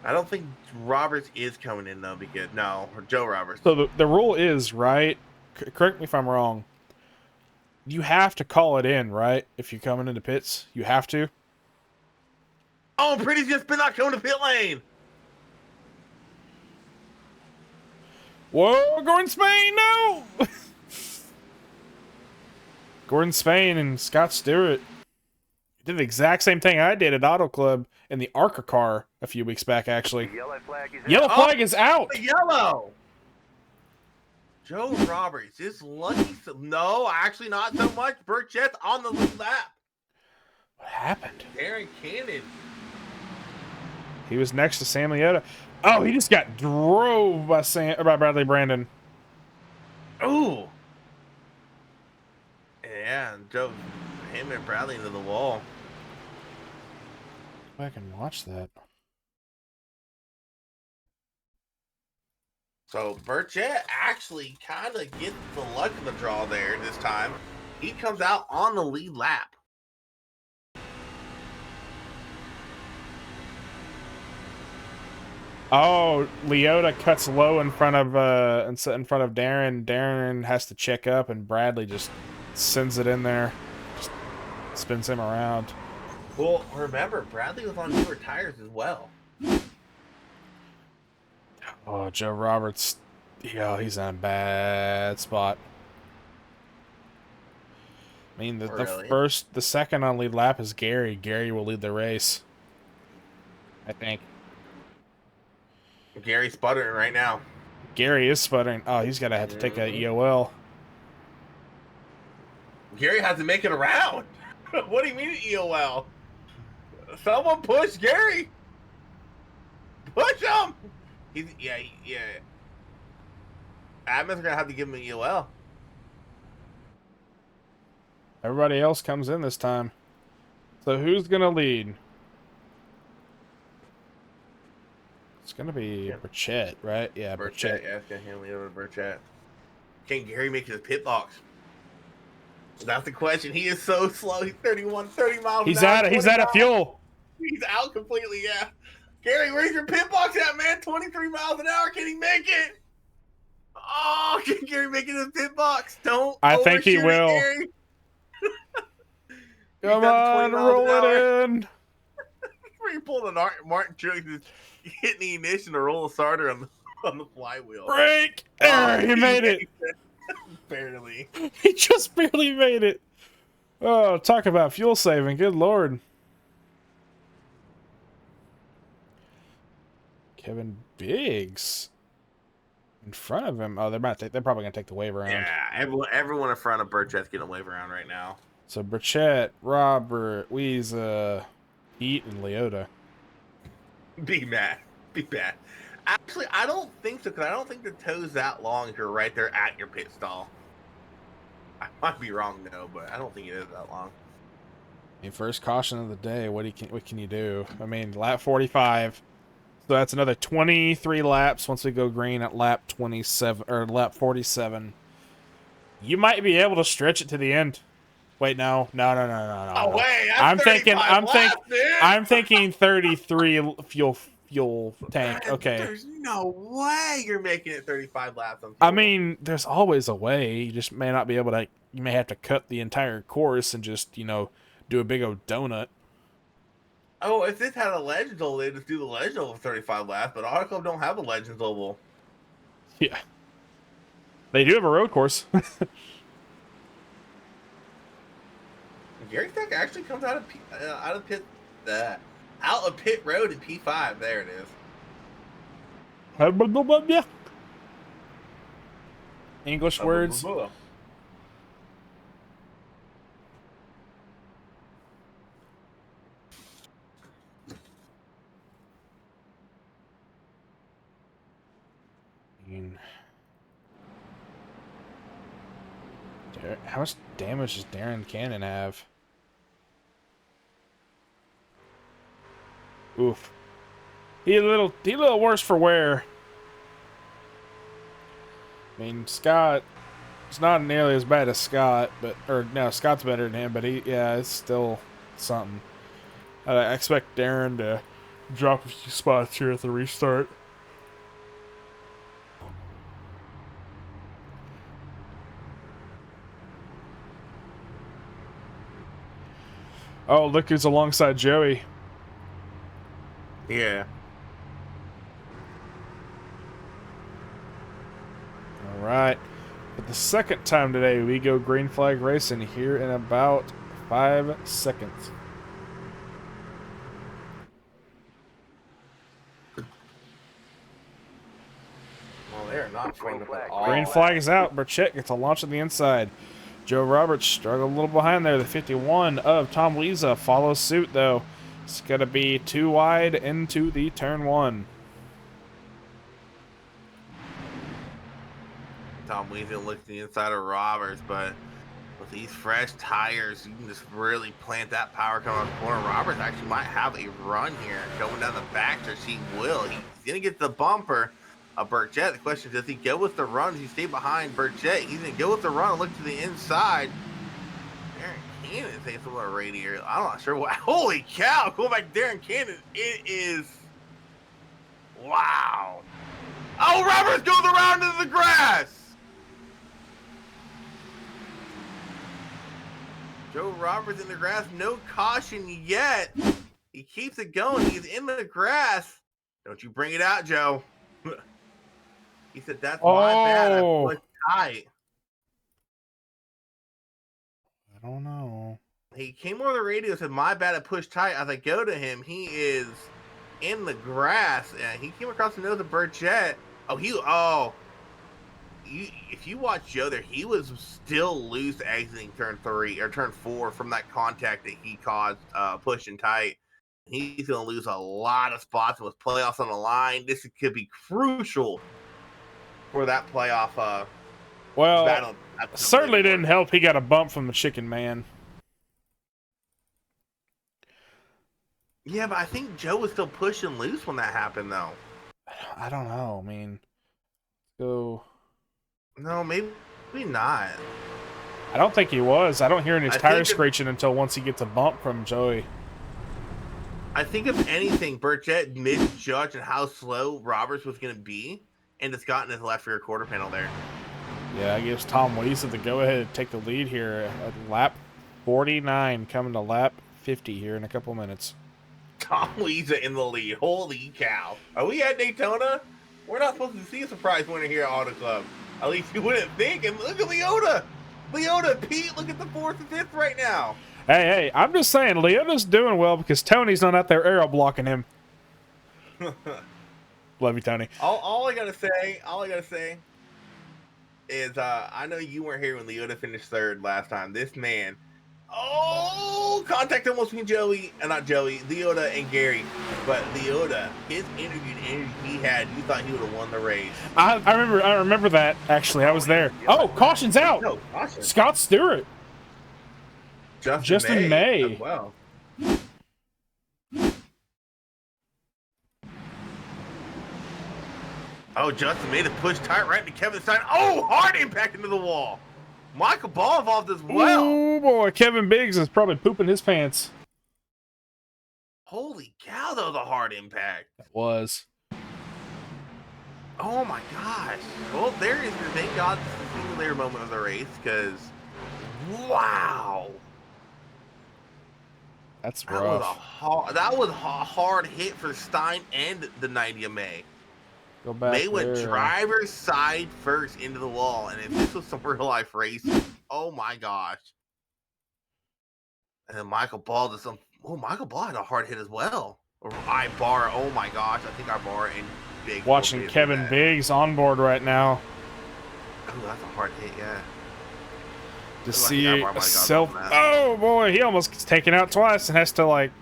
I don't think Roberts is coming in though, because no, or Joe Roberts. So the rule is, right? Correct me if I'm wrong. You have to call it in, right? If you're coming into pits, you have to. Oh, Pretty's just been not coming to pit lane. Whoa, Gordon Spain, no! Gordon Spain and Scott Stewart did the exact same thing I did at Auto Club in the Arca car a few weeks back, actually. Yellow flag is out. Yellow. Joe Roberts is lucky. No, actually not so much. Burchett's on the lead lap. What happened? Darren Cannon. He was next to Sam Leota. Oh, he just got drove by Bradley Brandon. Ooh. Yeah, and Joe, him and Bradley into the wall. I can watch that. So Burchett actually kind of gets the luck of the draw there this time. He comes out on the lead lap. Oh, Leota cuts low in front of Darren. Darren has to check up, and Bradley just sends it in there, just spins him around. Well, remember Bradley was on newer tires as well. Oh, Joe Roberts, yeah, he's in a bad spot. I mean, the second on lead lap is Gary. Gary will lead the race, I think. Gary's sputtering right now. Gary is sputtering. Oh, he's gonna have to take a EOL. Gary has to make it around. What do you mean EOL? Someone push Gary. Push him. Yeah. Admin's gonna have to give him an EOL. Everybody else comes in this time. So who's gonna lead? It's gonna be Burchett, right? Yeah, Burchett. Yeah, it's gonna hand me over to Burchett. Can Gary make it to the pit box? That's the question. He is so slow. He's 30 miles an hour. He's out of fuel. He's out completely, yeah. Gary, where's your pit box at, man? 23 miles an hour. Can he make it? Oh, can Gary make it to the pit box? Don't. I think he will. Gary. Come on, roll it in. Where you pulled a Martin Truex, just hitting the ignition to roll a starter on the flywheel. Break! He made it. Barely. He just barely made it. Oh, talk about fuel saving. Good lord. Kevin Biggs in front of him. Oh, they're probably gonna take the wave around. Yeah, everyone in front of Burchett's getting a wave around right now. So Burchett, Robert, Weeza, Pete, and Leota. Be mad. Actually, I don't think so, because I don't think the tow's that long if you're right there at your pit stall. I might be wrong, though, but I don't think it is that long. The first caution of the day. What can you do? I mean, lap 45. So that's another 23 laps once we go green at lap 27 or lap 47. You might be able to stretch it to the end. Wait, no. Oh wait, I'm thinking 33 fuel tank. Okay. There's no way you're making it 35 laps on fuel. I mean, there's always a way. You just may not be able to. You may have to cut the entire course and just do a big old donut. Oh, if this had a Legends Oval, they'd just do the Legends Oval for 35 laps, but Auto Club don't have a Legends Oval. Yeah. They do have a road course. Gary Tech actually comes out of pit road in P5. There it is. English words. How much damage does Darren Cannon have? Oof. He a little worse for wear. I mean, Scott, it's not nearly as bad as Scott, or no, Scott's better than him, but yeah, it's still something. I expect Darren to drop a few spots here at the restart. Oh, look who's alongside Joey. Yeah. All right. For the second time today, we go green flag racing here in about 5 seconds. Well, they're not slowing up at all. Green flag is out. Burchett gets a launch on the inside. Joe Roberts struggled a little behind there. The 51 of Tom Leza follows suit, though. It's going to be too wide into the turn 1. Tom Weezy looks to the inside of Roberts, but with these fresh tires, you can just really plant that power coming on the corner. Roberts actually might have a run here going down the back stretch. He will. He's going to get the bumper of Burchett. The question is, does he go with the run? Does he stay behind Burchett? He's going to go with the run and look to the inside. Darren Cannon is saying something on radio. I'm not sure what. Holy cow. Going back to Darren Cannon. It is. Wow. Oh, Roberts goes around into the grass. Joe Roberts in the grass, no caution yet. He keeps it going. He's in the grass. Don't you bring it out, Joe. He said, that's my bad. I pushed tight. I don't know. He came over the radio and said, my bad, I pushed tight. As I go to him, he is in the grass. And he came across the nose of Burchett. If you watch Joe there, he was still loose exiting turn 3 or turn 4 from that contact that he caused pushing tight. He's going to lose a lot of spots with playoffs on the line. This could be crucial for that playoff. Well, battle. Certainly didn't help. He got a bump from the Chicken Man. Yeah, but I think Joe was still pushing loose when that happened, though. I don't know. I mean, so. No, maybe not. I don't think he was. I don't hear any tires screeching until once he gets a bump from Joey. I think if anything, Burchett misjudged how slow Roberts was going to be, and it's gotten his left rear quarter panel there. Yeah, I guess Tom Weezy to go ahead and take the lead here at lap 49, coming to lap 50 here in a couple minutes. Tom Weezy in the lead. Holy cow. Are we at Daytona? We're not supposed to see a surprise winner here at Auto Club. At least you wouldn't think. And look at Leota. Pete, look at the 4th and 5th right now. Hey, I'm just saying, Leota's doing well because Tony's not out there aero blocking him. Love you, Tony. All I gotta say is I know you weren't here when Leota finished 3rd last time. This man, contact almost between Leota and Gary. But Leota, his interview and energy he had, you thought he would have won the race. I remember that actually. I was there. Oh, caution's out. No, caution. Scott Stewart. Justin May. Well. Oh, Justin made a push tight right into Kevin Stein. Oh, hard impact into the wall. Michael Ball involved as well. Oh, boy. Kevin Biggs is probably pooping his pants. Holy cow, that was a hard impact. It was. Oh, my gosh. Well, there is your thank God this is the single-layer moment of the race, because, wow. That's rough. That was a hard hit for Stein and the 90 of May. Go back They went there. driver's side first into the wall, and if this was some real life racing, oh my gosh. And then Michael Ball did some. Oh, Michael Ball had a hard hit as well. Or Ibarra. Oh my gosh, I think Ibarra and Big. Watching Kevin Biggs on board right now. Oh, that's a hard hit, yeah. To see self. Oh boy, he almost gets taken out twice and has to like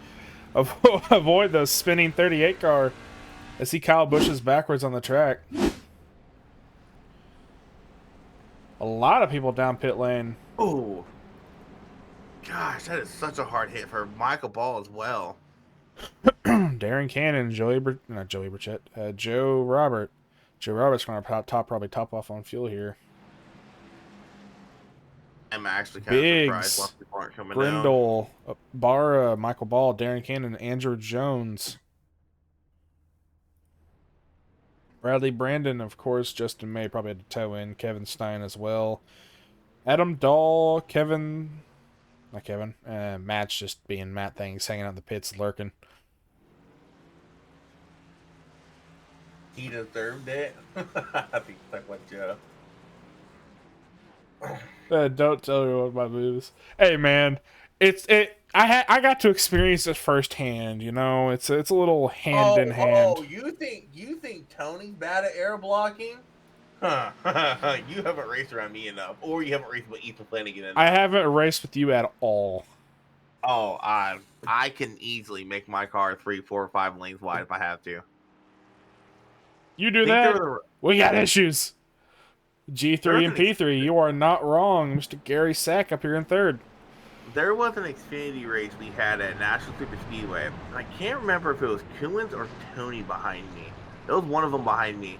avoid the spinning 38 car. I see Kyle Busch's backwards on the track. A lot of people down pit lane. Oh, gosh, that is such a hard hit for Michael Ball as well. Darren Cannon, not Joey Burchett, Joe Robert. Joe Robert's going to probably top off on fuel here. I'm actually kind of surprised Biggs, why people aren't coming down. Grindle, Barra, Michael Ball, Darren Cannon, Andrew Jones. Bradley Brandon, of course. Justin May probably had to toe in. Kevin Stein as well. Adam Dahl, Matt's just being Matt things, hanging out in the pits, lurking. He deserved it. I think it's like Joe. Don't tell me what my moves. Hey man, I got to experience it firsthand. You know, it's a little hand in hand. Oh, you think Tony's bad at air blocking? Huh. You haven't raced around me enough, or you haven't raced with Ethan Flanagan enough. I haven't raced with you at all. Oh, I can easily make my car 3, 4, 5 lanes wide if I have to. You do that? We got issues. G3 and P3, you are not wrong. Mr. Gary Sack up here in third. There was an Xfinity race we had at National Super Speedway. I can't remember if it was Coons or Tony behind me. It was one of them behind me.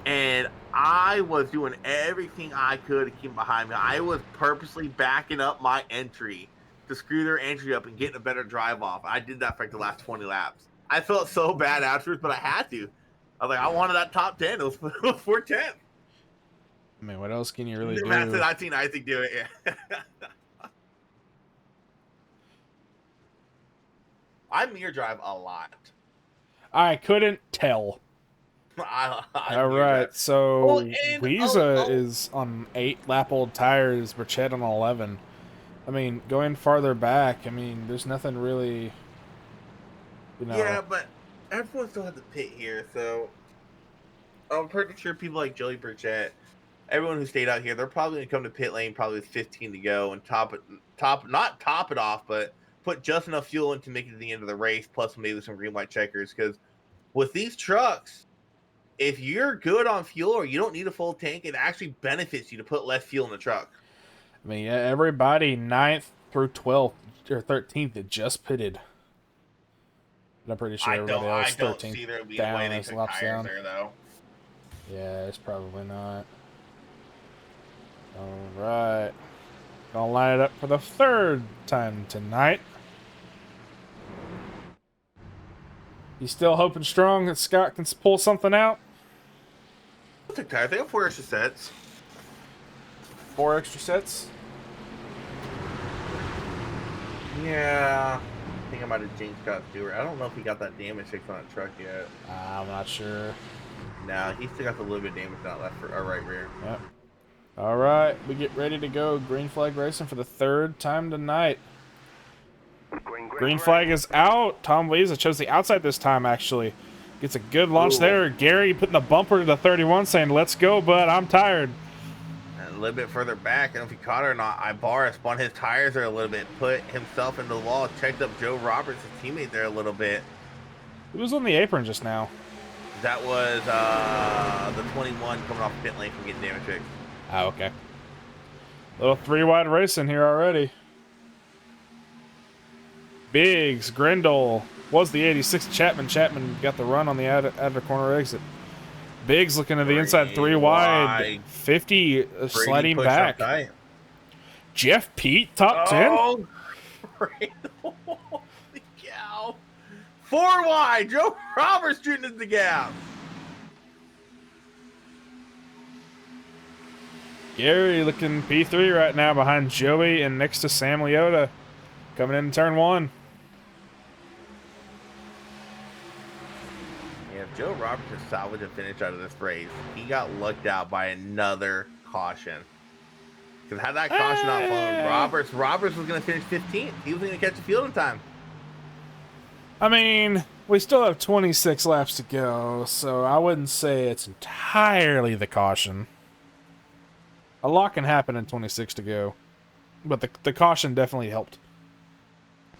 And I was doing everything I could to keep behind me. I was purposely backing up my entry to screw their entry up and get a better drive off. I did that for like the last 20 laps. I felt so bad afterwards, but I had to. I was like, I wanted that top 10. It was 410. I mean, what else can you really do? Matt said, I've seen Isaac do it. Yeah. I mirror drive a lot. I couldn't tell. All right, so Weeza is on 8-lap-old tires, Burchett on 11. I mean, going farther back, I mean, there's nothing really, you know. Yeah, but everyone still has to pit here, so I'm pretty sure people like Joey Burchett, everyone who stayed out here, they're probably going to come to pit lane probably with 15 to go and not top it off, but put just enough fuel in to make it to the end of the race, plus maybe some green white checkers. Because with these trucks, if you're good on fuel or you don't need a full tank, it actually benefits you to put less fuel in the truck. I mean, everybody 9th through 12th or 13th that just pitted. But I'm pretty sure everybody else 13th down as laps down. There, though. Yeah, it's probably not. All right. Gonna line it up for the third time tonight. You still hoping strong that Scott can pull something out? I think I have 4 extra sets. 4 extra sets? Yeah. I think I might have jinxed Scott Stewart. I don't know if he got that damage fixed on that truck yet. I'm not sure. No, he still got a little bit of damage on left or right rear. Yep. All right, we get ready to go. Green flag racing for the third time tonight. Green flag is out. Tom Weeza chose the outside this time, actually. Gets a good launch there. Gary putting the bumper to the 31 saying, let's go, bud. I'm tired. And a little bit further back, I don't know if he caught it or not, Ibarra spun his tires there a little bit, put himself into the wall, checked up Joe Roberts, his teammate, there a little bit. Who was on the apron just now? That was the 21 coming off pit lane from getting damage fixed. Oh, okay. Little 3-wide racing here already. Biggs, Grindle, was the 86 Chapman. Chapman got the run on the outer corner exit. Biggs looking to the inside 3-wide. 50 sliding back. Jeff Pete, top 10. Oh, holy cow. 4 wide. Joe Roberts shooting at the gap. Gary looking P3 right now behind Joey and next to Sam Leota. Coming in turn 1. Yeah, if Joe Roberts can salvage a finish out of this race, he got lucked out by another caution. Because had that caution not fallen, Roberts was going to finish 15th. He was going to catch the field in time. I mean, we still have 26 laps to go, so I wouldn't say it's entirely the caution. A lot can happen in 26 to go, but the caution definitely helped.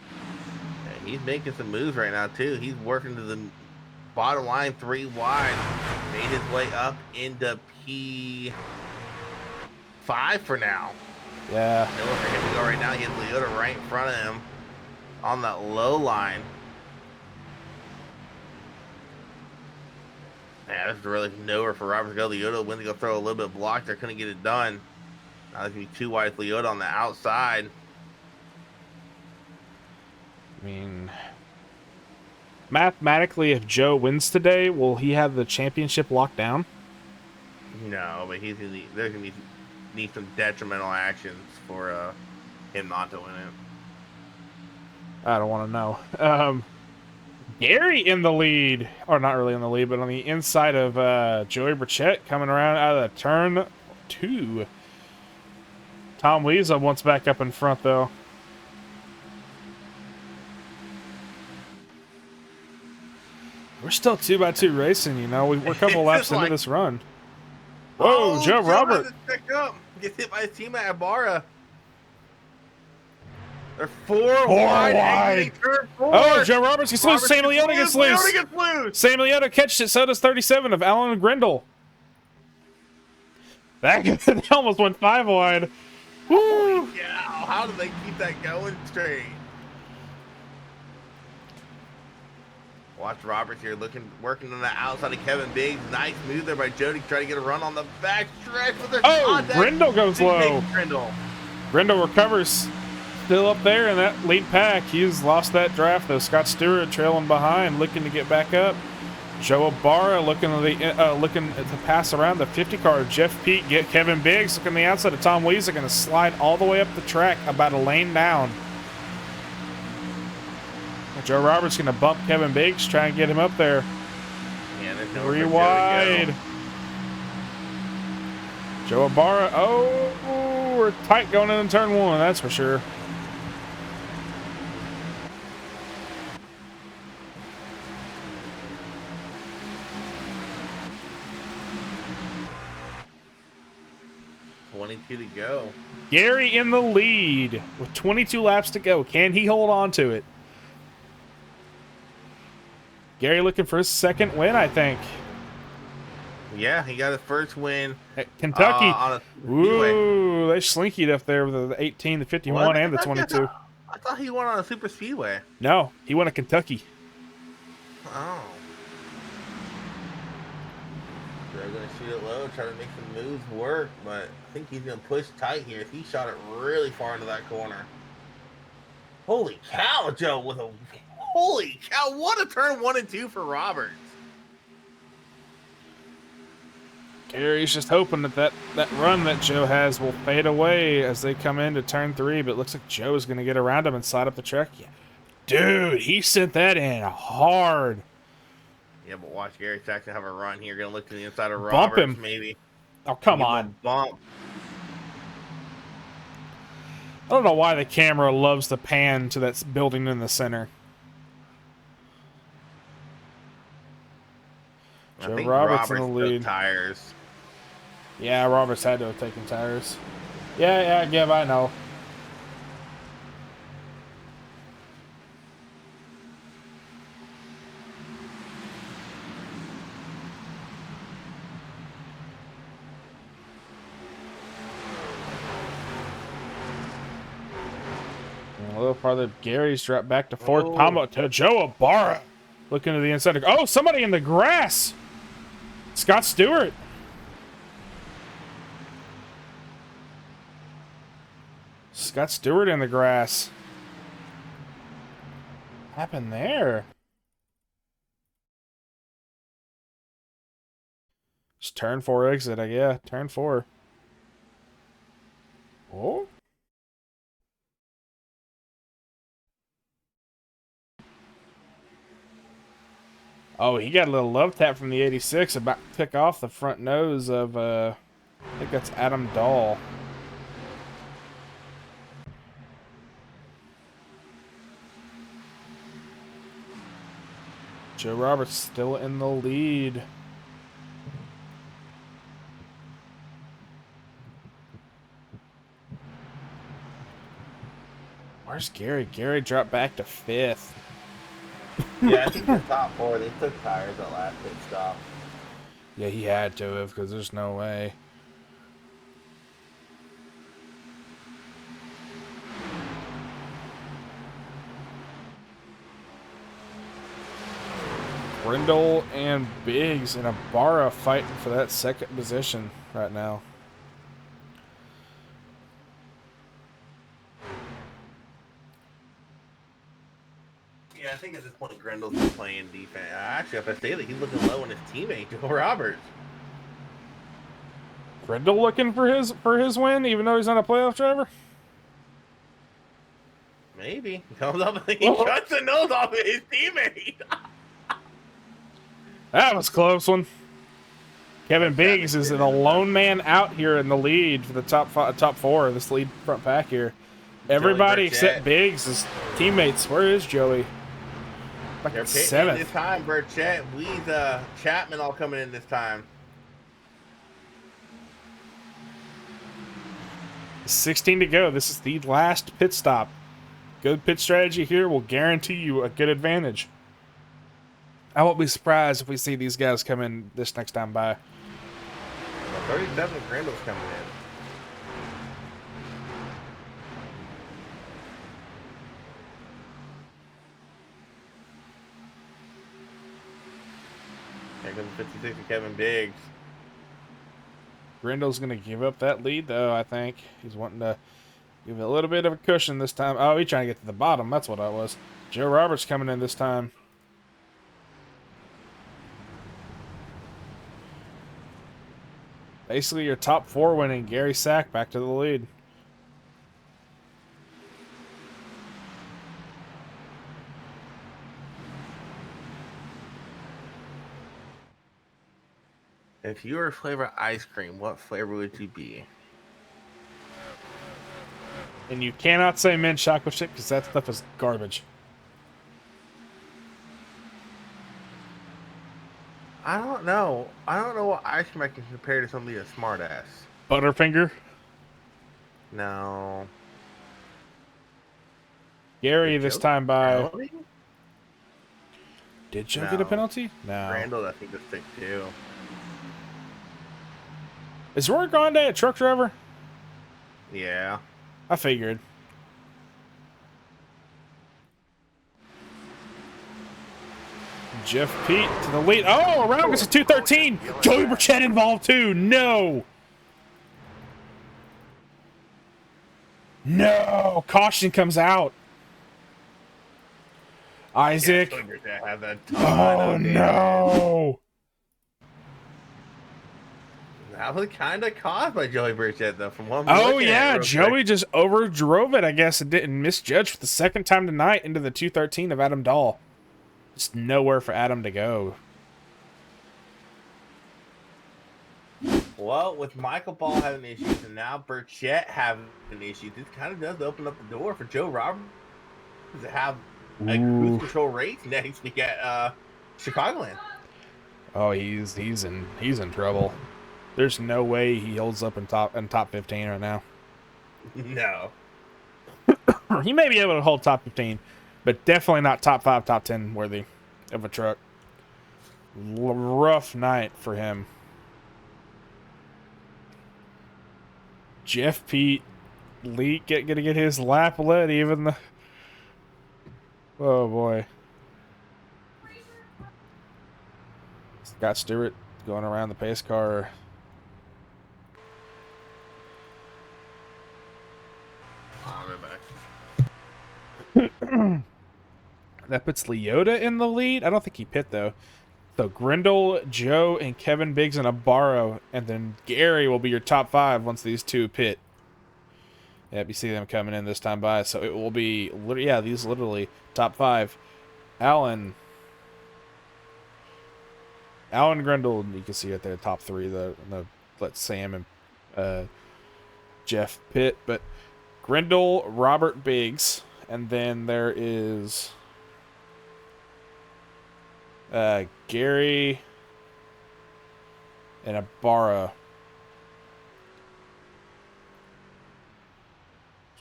Yeah, he's making some moves right now, too. He's working to the bottom line 3 wide. Made his way up into 5 for now. Yeah. Miller for him to go right now. He has Leota right in front of him on that low line. Yeah, there's really nowhere for Robert to go. Leota went to go throw a little bit blocked. They couldn't get it done. Now there's going to be 2 wide Leota on the outside. I mean, mathematically, if Joe wins today, will he have the championship locked down? No, but there's going to need some detrimental actions for him not to win it. I don't want to know. Gary in the lead, or not really in the lead, but on the inside of Joey Burchett coming around out of the turn 2. Tom Wiesa wants back up in front, though. We're still 2x2 racing, you know. We're a couple laps into this run. Whoa, Joe Robert. Gets hit by his teammate at Barra. They're 4 wide. Oh, Joe Roberts gets loose. Sam Leota gets loose. Sam Leota catches it. So does 37 of Alan Grindle. That almost went 5 wide. Woo! Holy cow. How do they keep that going straight? Watch Roberts here working on the outside of Kevin Biggs. Nice move there by Jody. Try to get a run on the back stretch with their contact. Grindle goes low. Grindle recovers. Still up there in that lead pack. He's lost that draft though. Scott Stewart trailing behind, looking to get back up. Joe Ibarra looking to pass around the 50 car. Jeff Peake get Kevin Biggs looking on the outside of Tom Wiesa, going to slide all the way up the track, about a lane down. Joe Roberts going to bump Kevin Biggs, try and get him up there. Yeah, there's no 3 wide. Joe Ibarra. Oh, we're tight going into turn 1, that's for sure. To go. Gary in the lead with 22 laps to go. Can he hold on to it? Gary looking for his 2nd win, I think. Yeah, he got his 1st win at Kentucky. On a Ooh, they slinkied up there with the 18, the 51, what? And the 22. I thought he won on a super speedway. No, he won at Kentucky. Oh. They're going to shoot it low, try to make some moves work, but I think he's going to push tight here. He shot it really far into that corner. Holy cow, Joe, holy cow, what a turn 1 and 2 for Roberts. Gary's just hoping that run that Joe has will fade away as they come into turn 3, but it looks like Joe's going to get around him and slide up the track. Yeah. Dude, he sent that in hard. Yeah, but watch Gary Saxon have a run here. Going to look to the inside of Roberts, bump him. Maybe. Oh, come on. Bump. I don't know why the camera loves to pan to that building in the center. Joe Roberts in the lead. Tires. Yeah, Roberts had to have taken tires. Yeah, Gib, I know. A little farther, Gary's dropped back to 4th. Palmo to Joe Ibarra. Looking to the inside. Oh, somebody in the grass. Scott Stewart. Scott Stewart in the grass. What happened there? Just turn 4 exit, I guess. Turn 4. Oh. Oh, he got a little love tap from the 86, about to pick off the front nose of, I think that's Adam Dahl. Joe Roberts still in the lead. Where's Gary? Gary dropped back to 5th. Yeah, I think the top 4, they took tires at last pit stop. Yeah, he had to have, because there's no way. Grindle and Biggs and Ibarra fighting for that second position right now. Yeah, I think at this point Grendel's been playing defense. Actually, if I say that, he's looking low on his teammate, Joe Roberts. Grindle looking for his win, even though he's not a playoff driver? Maybe. He comes up and he cuts the nose off of his teammate. That was a close one. Kevin Biggs is an alone man out here in the lead for the top four of this lead front pack here. Everybody except Biggs is teammates. Where is Joey? Like they're pitting this time, Burchett, Weeze, Chapman all coming in this time. 16 to go. This is the last pit stop. Good pit strategy here will guarantee you a good advantage. I won't be surprised if we see these guys come in this next time by. 37 Grendel's coming in. Here comes 56 to Kevin Biggs. Grendel's going to give up that lead, though, I think. He's wanting to give it a little bit of a cushion this time. Oh, he's trying to get to the bottom. That's what I was. Joe Roberts coming in this time. Basically, your top four winning. Gary Sack back to the lead. If you were a flavor of ice cream, what flavor would you be? And you cannot say mint chocolate chip because that stuff is garbage. I don't know. I don't know what ice cream I can compare to somebody a smart ass. Butterfinger? No. Gary this time by. Penalty? Did Joe get a penalty? No. Randall, I think, is sick too. Is Roy Grande a truck driver? Yeah. I figured. Jeff Pete to the lead. Oh, around gets a 213. Joey Burchett involved too. No. No. Caution comes out. Isaac. Oh, no. That was kind of caused by Joey Burchett, though. From one. Oh yeah, Joey just overdrove it. I guess and didn't misjudge for the second time tonight into the 213 of Adam Dahl. Just nowhere for Adam to go. Well, with Michael Ball having issues and now Burchett having issues, this kind of does open up the door for Joe Roberts to have a cruise control race next week at Chicagoland. Oh, he's in trouble. There's no way he holds up in top 15 right now. No. He may be able to hold top 15, but definitely not top 5, top 10 worthy of a truck. Rough night for him. Jeff Pete Lee gonna get his lap lit even the. Oh boy. Scott Stewart going around the pace car. That puts Leota in the lead. I don't think he pit though. So Grindle, Joe, and Kevin Biggs and Ibarra, and then Gary will be your top 5 once these two pit. Yep, you see them coming in this time by. So it will be, yeah, these literally top 5. Alan Grindle, you can see it there, top 3. Let Sam and Jeff pit, but Grindle, Robert Biggs, and then there is Gary and Ibarra.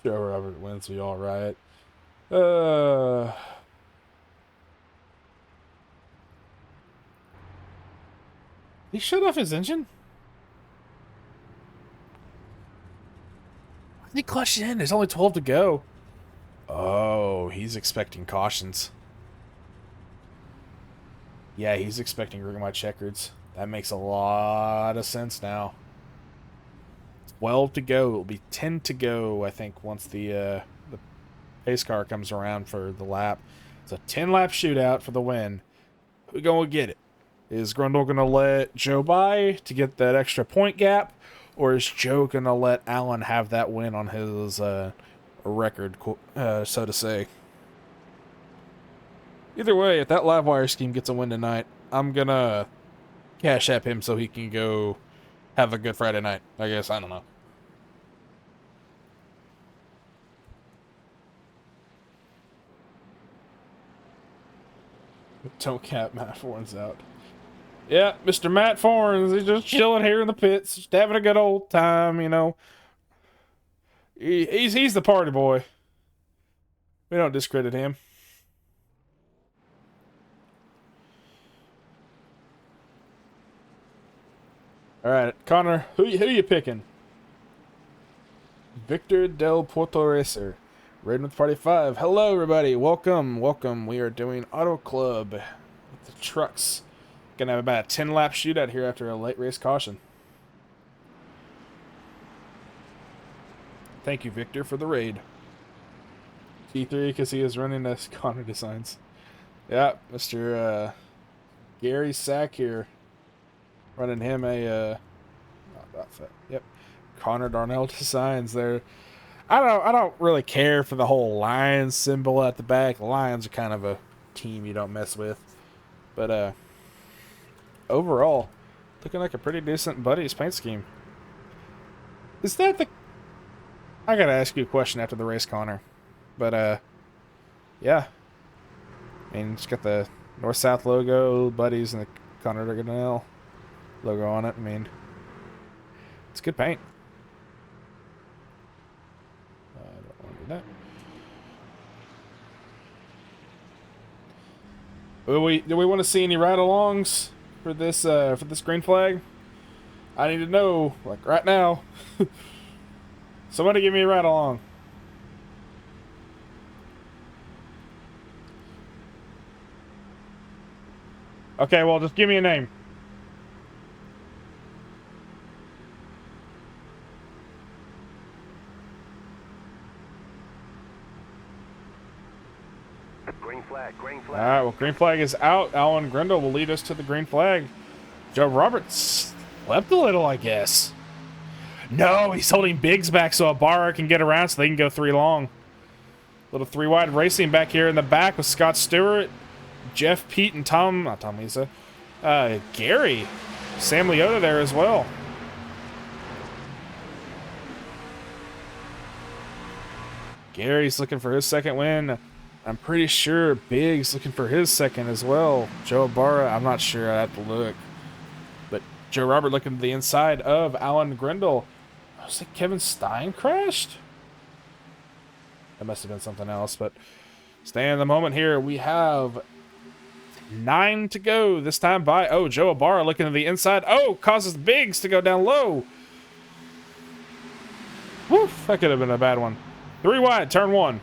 Joe Robert wins, we all right. He shut off his engine? Why did he clutch in? There's only 12 to go. Oh, he's expecting cautions. Yeah, he's expecting my checkers. That makes a lot of sense now. 12 to go. It'll be 10 to go, I think, once the pace car comes around for the lap. It's a 10-lap shootout for the win. Who gonna get it? Is Grundle gonna let Joe by to get that extra point gap, or is Joe gonna let Allen have that win on his record, so to say? Either way, if that live wire scheme gets a win tonight, I'm gonna cash app him so he can go have a good Friday night. I guess, I don't know. Don't cap Matt Fornes out. Yeah, Mr. Matt Fornes, he's just chilling here in the pits, just having a good old time, you know. He's the party boy. We don't discredit him. All right, Connor, who you picking? Victor Del Puerto Racer, Raiden with Party 5. Hello, everybody. Welcome, welcome. We are doing Auto Club with the trucks. Gonna have about a 10-lap shootout here after a late race caution. Thank you, Victor, for the raid. T3 because he is running as Connor Designs. Yeah, Mr. Gary Sack here. Running him a yep. Connor Darnell Designs there. I don't really care for the whole lion symbol at the back. The Lions are kind of a team you don't mess with. But overall, looking like a pretty decent Buddies paint scheme. Is that the... I gotta ask you a question after the race, Connor. But yeah. I mean, it's got the North-South logo, Buddies, and the Connor Darnell logo on it. I mean, it's good paint. I don't want to do that. Do we want to see any ride-alongs for this green flag? I need to know, like right now. Somebody give me a ride-along. Okay, well, just give me a name. Green flag, green flag. Alright, well, green flag is out. Alan Grindle will lead us to the green flag. Joe Roberts slept a little, I guess. No, he's holding Biggs back so Ibarra can get around so they can go 3 long. Little 3 wide racing back here in the back with Scott Stewart, Jeff, Pete, and not Tom Lisa. Gary. Sam Leota there as well. Gary's looking for his second win. I'm pretty sure Biggs looking for his second as well. Joe Ibarra, I'm not sure. I have to look. But Joe Robert looking to the inside of Alan Grindle. I was like, Kevin Stein crashed? That must have been something else, but staying in the moment here. We have 9 to go. This time by, Joe Ibarra looking to the inside. Causes Biggs to go down low. Woof, that could have been a bad one. 3 wide, turn 1.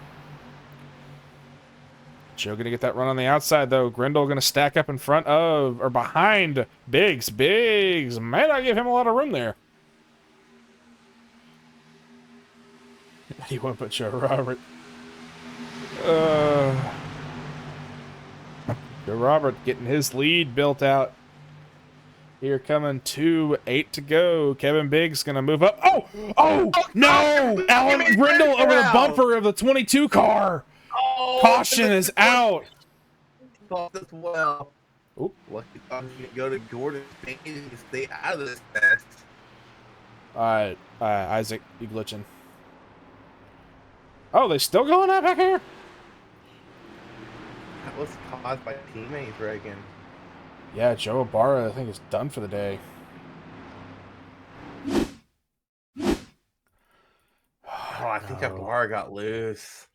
Joe gonna get that run on the outside, though. Grindle gonna stack up in front of, or behind Biggs. Biggs may not give him a lot of room there. He won't put Joe Robert. Joe Robert getting his lead built out. Here coming 8 to go. Kevin Biggs gonna move up. Oh no! Alan Grindle over the bumper of the 22 car. Caution is out. Thought as well. Oop. Lucky thought he could go to Gordon Payne and stay out of this mess. Alright, Isaac, you glitching. Oh, they still going up back here? That was caused by teammates, Reagan. Yeah, Joe Ibarra, I think, is done for the day. Oh, I think Ibarra got loose.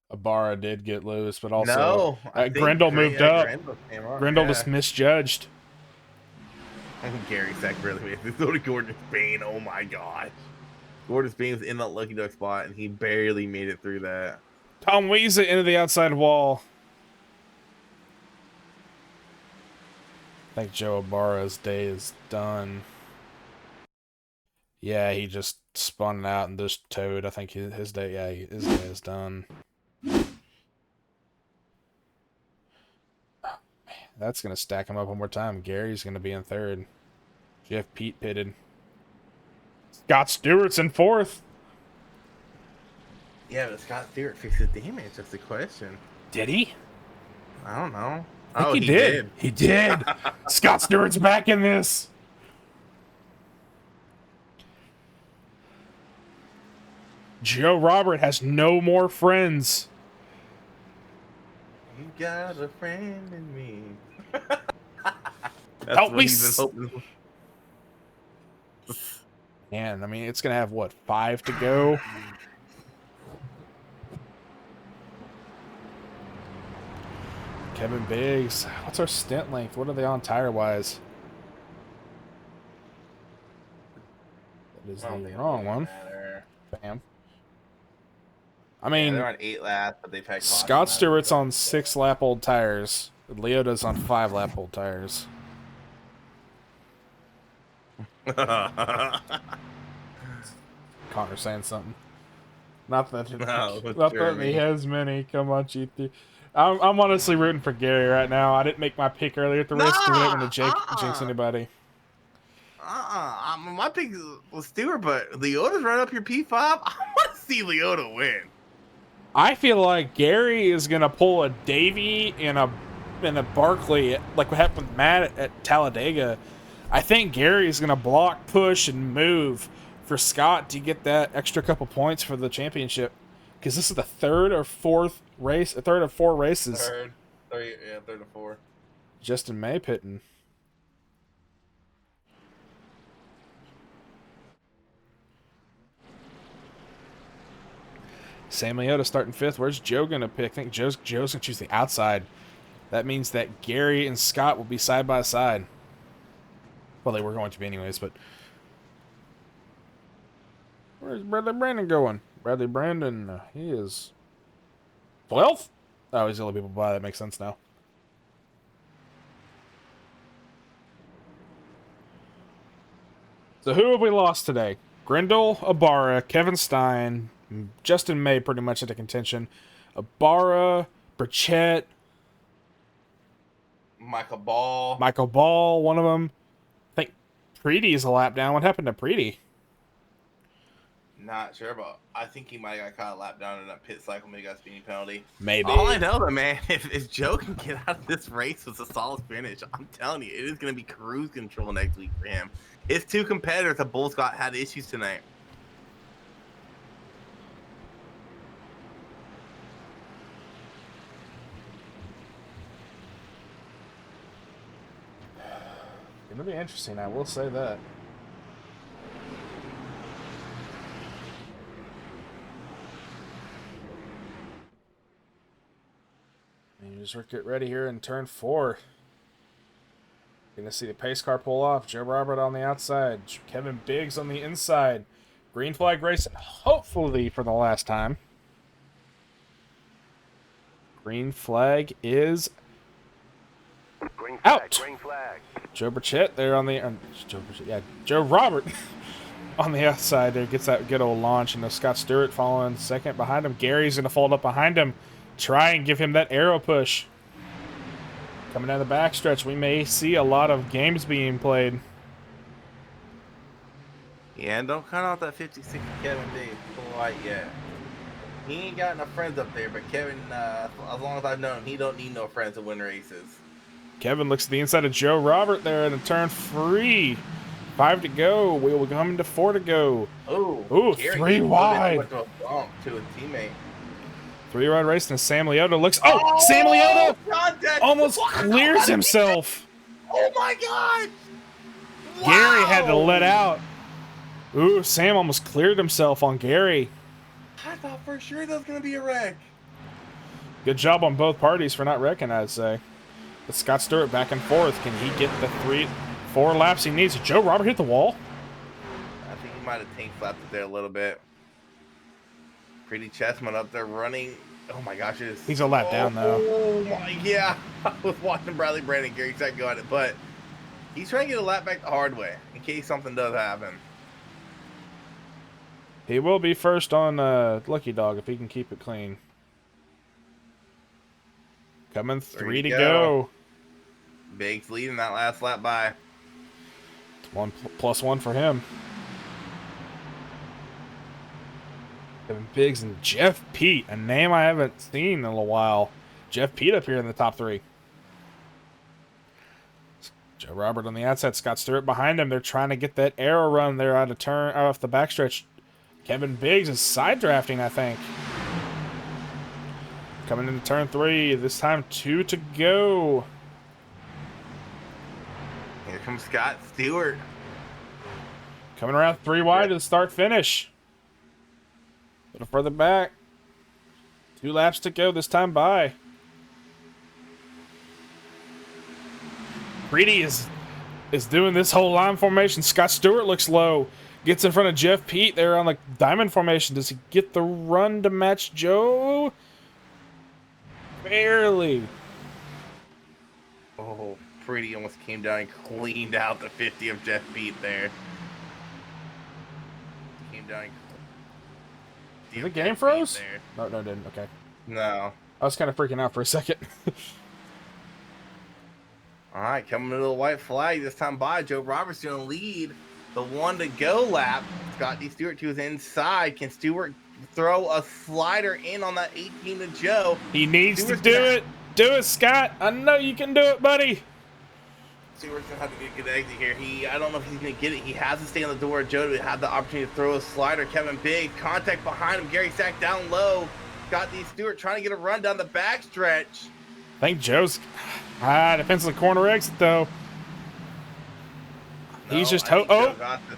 Ibarra did get loose, but also no, Grindle moved up. Grindle just yeah. misjudged. I think Gary Sack really made this go to Gordon Spain. Oh my god. Gordon Spain was in that lucky duck spot and he barely made it through that. Tom Weeza into the outside wall. think Joe Ibarra's day is done. Yeah, he just spun out and just towed. I think his day, his day is done. That's going to stack him up one more time. Gary's going to be in third. Jeff Pete pitted. Scott Stewart's in fourth. Yeah, but Scott Stewart fixed the damage. That's the question. Did he? I don't know. I think he did. He did. Scott Stewart's back in this. Joe Robert has no more friends. You got a friend in me. That's Help what me. he's been hoping. Man, I mean, it's going to have, what, 5 to go? Kevin Biggs. What's our stint length? What are they on tire-wise? That is the wrong one. Bam. I mean, they're on 8 laps, but they've had Scott Stewart's on 6-lap-old tires. Leota's on 5-lap-old tires. Connor saying something. Not that he has many. Come on, GT. I'm honestly rooting for Gary right now. I didn't make my pick earlier at the race because I didn't want to jinx anybody. My pick was Stewart, but Leota's right up your P5. I want to see Leota win. I feel like Gary is gonna pull a Davey and a Barkley, like what happened with Matt at Talladega. I think Gary is gonna block, push, and move for Scott to get that extra couple points for the championship. Because this is the third or four races. Third or four. Justin May pitting. Sam Leota starting 5th. Where's Joe going to pick? I think Joe's going to choose the outside. That means that Gary and Scott will be side by side. Well, they were going to be anyways, but... Where's Bradley Brandon going? Bradley Brandon, he is... 12th? Oh, he's the only people by. That makes sense now. So who have we lost today? Grindle, Ibarra, Kevin Stein... Justin May pretty much into contention. Ibarra, Burchett, Michael Ball, one of them. I think Preedy's a lap down. What happened to Preedy? Not sure, but I think he might have got caught a lap down in that pit cycle, maybe got a speeding penalty. Maybe. All I know, though, man, if Joe can get out of this race with a solid finish, I'm telling you, it is going to be cruise control next week for him. His 2 competitors have both had issues tonight. It'll be interesting, I will say that. And you just get ready here in turn 4. Gonna see the pace car pull off. Joe Robert on the outside. Kevin Biggs on the inside. Green flag racing, hopefully for the last time. Green flag is out. Green flag. Joe Burchett there on the Joe Robert on the outside there gets that good old launch, and Scott Stewart following second behind him. Gary's gonna fold up behind him, try and give him that arrow push. Coming down the backstretch, we may see a lot of games being played. Yeah, and don't count out that 56 Kevin Biggs quite yet. He ain't got enough friends up there, but Kevin, as long as I've known him, he don't need no friends to win races. Kevin looks to the inside of Joe Robert there in turn 3. 5 to go. We will come into 4 to go. Ooh, 3 wide. To a bump to a teammate. 3 wide race, and Sam Leota looks. Oh, Sam Leota almost clears himself. Oh my God! Wow. Gary had to let out. Ooh, Sam almost cleared himself on Gary. I thought for sure that was gonna be a wreck. Good job on both parties for not wrecking, I'd say. But Scott Stewart back and forth. Can he get the 4 laps he needs? Did Joe Robert hit the wall? I think he might have tank flapped it there a little bit. Pretty Chessman up there running. Oh my gosh, he's a lap down though. Oh my, yeah. I was watching Bradley Brandon, Gary Tech go at it, but He's trying to get a lap back the hard way in case something does happen. He will be first on Lucky Dog if he can keep it clean. Coming 3 to go. Biggs leading that last lap by. +1 for him. Kevin Biggs and Jeff Pete, a name I haven't seen in a while. Jeff Pete up here in the top 3. Joe Robert on the outside, Scott Stewart behind him. They're trying to get that arrow run there out off the backstretch. Kevin Biggs is side drafting, I think. Coming into turn 3. This time 2 to go. Here comes Scott Stewart. Coming around 3 wide to the start finish. A little further back. 2 laps to go this time by. Reedy is doing this whole line formation. Scott Stewart looks low. Gets in front of Jeff Pete there on the diamond formation. Does he get the run to match Joe? Barely. Oh, Pretty almost came down and cleaned out the 50 of Jeff Pete there. Came down. Did the game froze? No, it didn't. Okay. No. I was kind of freaking out for a second. All right, coming to the white flag this time by. Joe Roberts going to lead the 1 to go lap. Scott D. Stewart to his inside. Can Stewart throw a slider in on that 18 to Joe? He needs to do it. Do it, Scott. I know you can do it, buddy. Stewart's going to have to get a good exit here. I don't know if he's going to get it. He has to stay on the door. Joe had the opportunity to throw a slider. Kevin Biggs, contact behind him. Gary Sack down low. Scott D. Stewart trying to get a run down the backstretch. I think Joe's... depends on the corner exit, though. No, He's just...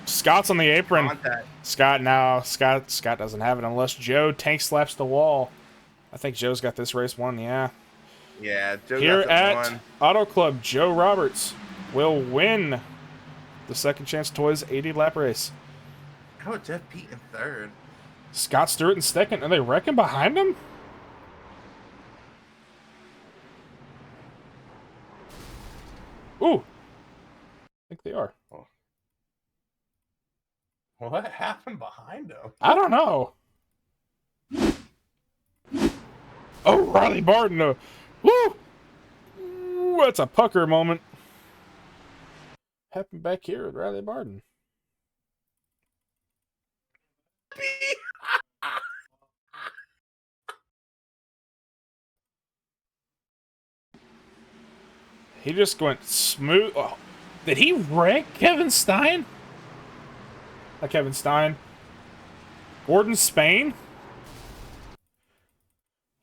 Scott's on the apron. Contact. Scott doesn't have it unless Joe tank slaps the wall. I think Joe's got this race won, yeah. Yeah, Joe Here got at one. Auto Club, Joe Roberts will win the Second Chance Toys 80 lap race. How about Jeff Pete in third? Scott Stewart in second. Are they wrecking behind him? Ooh. I think they are. What happened behind him? I don't know. Oh, Riley Barton. Woo! Ooh, that's a pucker moment. Happened back here with Riley Barton. He just went smooth. Oh, did he wreck Kevin Stein? Not Kevin Stein. Gordon Spain?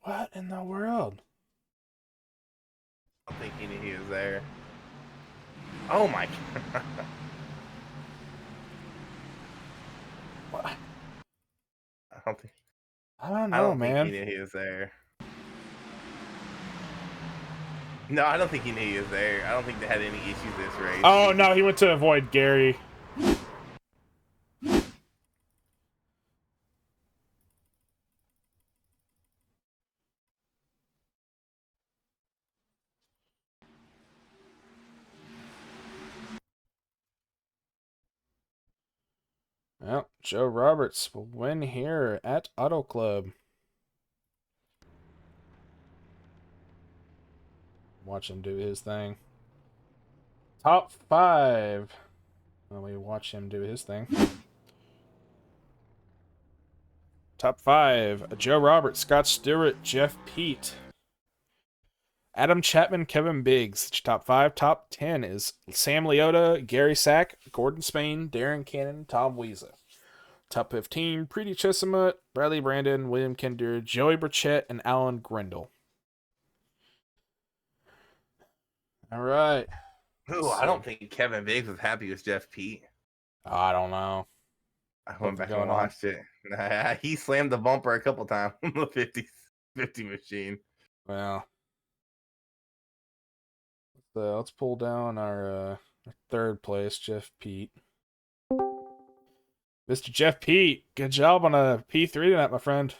What in the world? I don't think he knew he was there. Oh my god. What? I don't know, man. think he knew he was there. No, I don't think he knew he was there. I don't think they had any issues this race. Oh, no, he went to avoid Gary. Well, Joe Roberts will win here at Auto Club. Watch him do his thing. Top 5. Well, we watch him do his thing. Top 5. Joe Roberts, Scott Stewart, Jeff Pete, Adam Chapman, Kevin Biggs. Top 5. Top 10 is Sam Leota, Gary Sack, Gordon Spain, Darren Cannon, Tom Wiesa. Top 15, Preety Chesimut, Bradley Brandon, William Kinder, Joey Burchett, and Alan Grindle. All right. Ooh, I don't think Kevin Biggs was happy with Jeff Pete. I don't know. I went back and watched it. He slammed the bumper a couple times on the 50 machine. Well, let's pull down our third place, Jeff Pete. Mr. Jeff Pete, good job on a P3 tonight, my friend.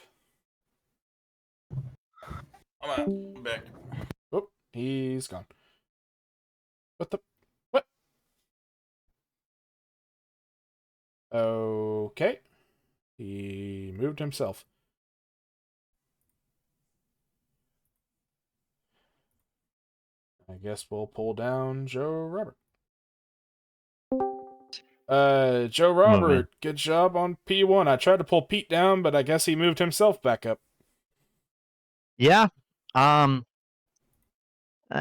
I'm back. Oh, he's gone. What the? What? Okay. He moved himself. I guess we'll pull down Joe Robert. Joe Moving. Robert, good job on P1. I tried to pull Pete down, but I guess he moved himself back up. Yeah.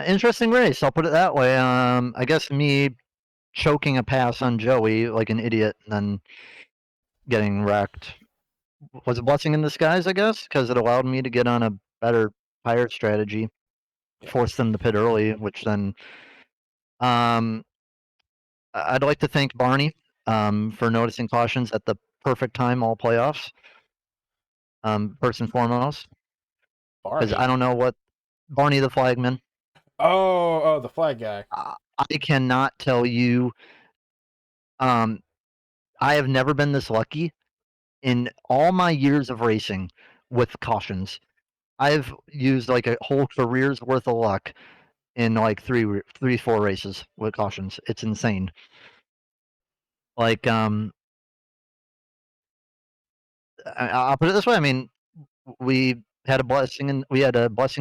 Interesting race. I'll put it that way. I guess me choking a pass on Joey like an idiot and then getting wrecked was a blessing in disguise, I guess, because it allowed me to get on a better tire strategy, Yeah. force them to pit early, which then um, I'd like to thank Barney for noticing cautions at the perfect time all playoffs. First and foremost, because Barney. I don't know what Barney the flagman. Oh, the flag guy. I cannot tell you. I have never been this lucky in all my years of racing with cautions. I've used like a whole career's worth of luck in like three, 4 races with cautions. It's insane. Like, I'll put it this way. I mean, we had a blessing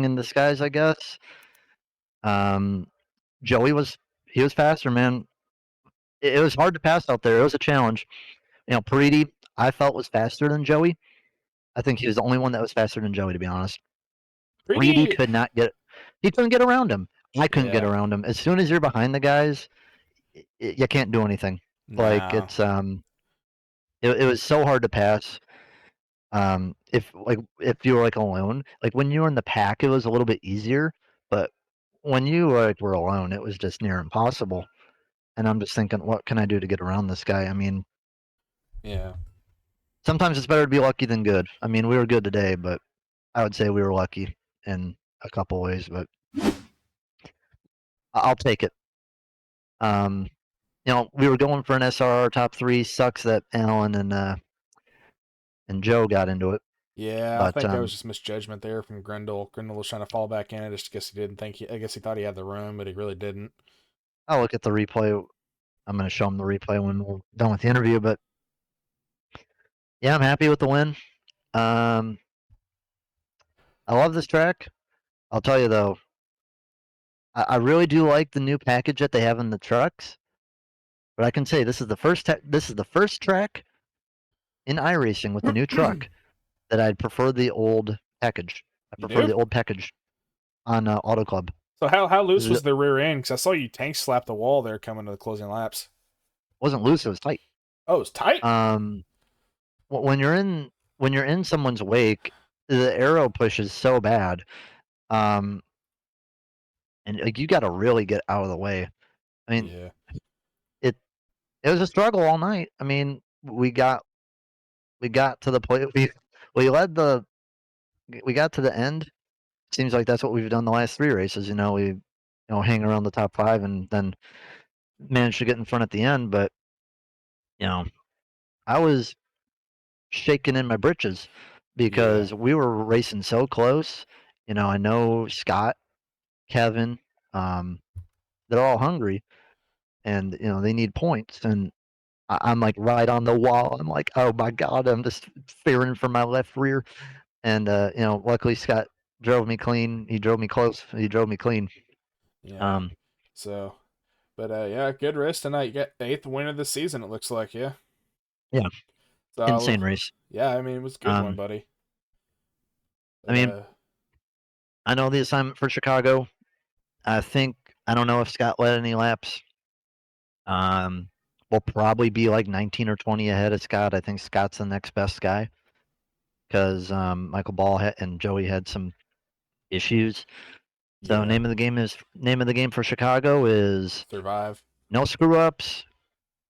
in disguise, I guess. Um, Joey he was faster, man. It was hard to pass out there. It was a challenge. You know, Paridi, I felt was faster than Joey. I think he was the only one that was faster than Joey, to be honest. Reedy Pretty. he couldn't get around him. I couldn't get Yeah. around him. As soon as you're behind the guys, you can't do anything. Like No. it was so hard to pass. If you were like alone, like when you were in the pack, it was a little bit easier. But when you like were alone, it was just near impossible. And I'm just thinking, what can I do to get around this guy? I mean, Yeah. sometimes it's better to be lucky than good. I mean, we were good today, but I would say we were lucky in a couple ways. But I'll take it. Um, we were going for an SRR top 3. Sucks that Alan and Joe got into it. Yeah, I But think that was just misjudgment there from Grindle. Grindle was trying to fall back in. I just guess he didn't think I guess he thought he had the room, but he really didn't. I'll look at the replay. I'm going to show him the replay when we're done with the interview. But yeah, I'm happy with the win. I love this track. I'll tell you though, I really do like the new package that they have in the trucks. But I can say this is the first track in iRacing with the new truck that I'd prefer the old package. I You prefer do? the old package on Auto Club. So how loose It was the rear end? Because I saw you tank slap the wall there coming to the closing laps. wasn't loose; it was tight. Oh, it's tight. Um, when you're in someone's wake, the arrow push is so bad, um, and like you got to really get out of the way. I mean, Yeah. it it was a struggle all night. I mean, we got to the point we led the we got to the end. Seems like that's what we've done the last 3 races. We hang around the top 5 and then managed to get in front at the end. But you know, I was shaking in my britches Yeah. because we were racing so close. I know Scott, Kevin, um, they're all hungry and they need points. And I'm like right on the wall. I'm like, oh my god, I'm just fearing for my left rear. And luckily Scott drove me clean. He drove me close. He drove me clean. Yeah. Um, So, but yeah, good race tonight. You got 8th win of the season. It looks like, yeah. yeah, So insane race. yeah, I mean it was a good one, Um, buddy. I But mean, I know the assignment for Chicago. I don't know if Scott led any laps. We'll probably be like 19 or 20 ahead of Scott. I think Scott's the next best guy because Michael Ball and Joey had some issues. So yeah, name of the game for Chicago is survive. no screw ups,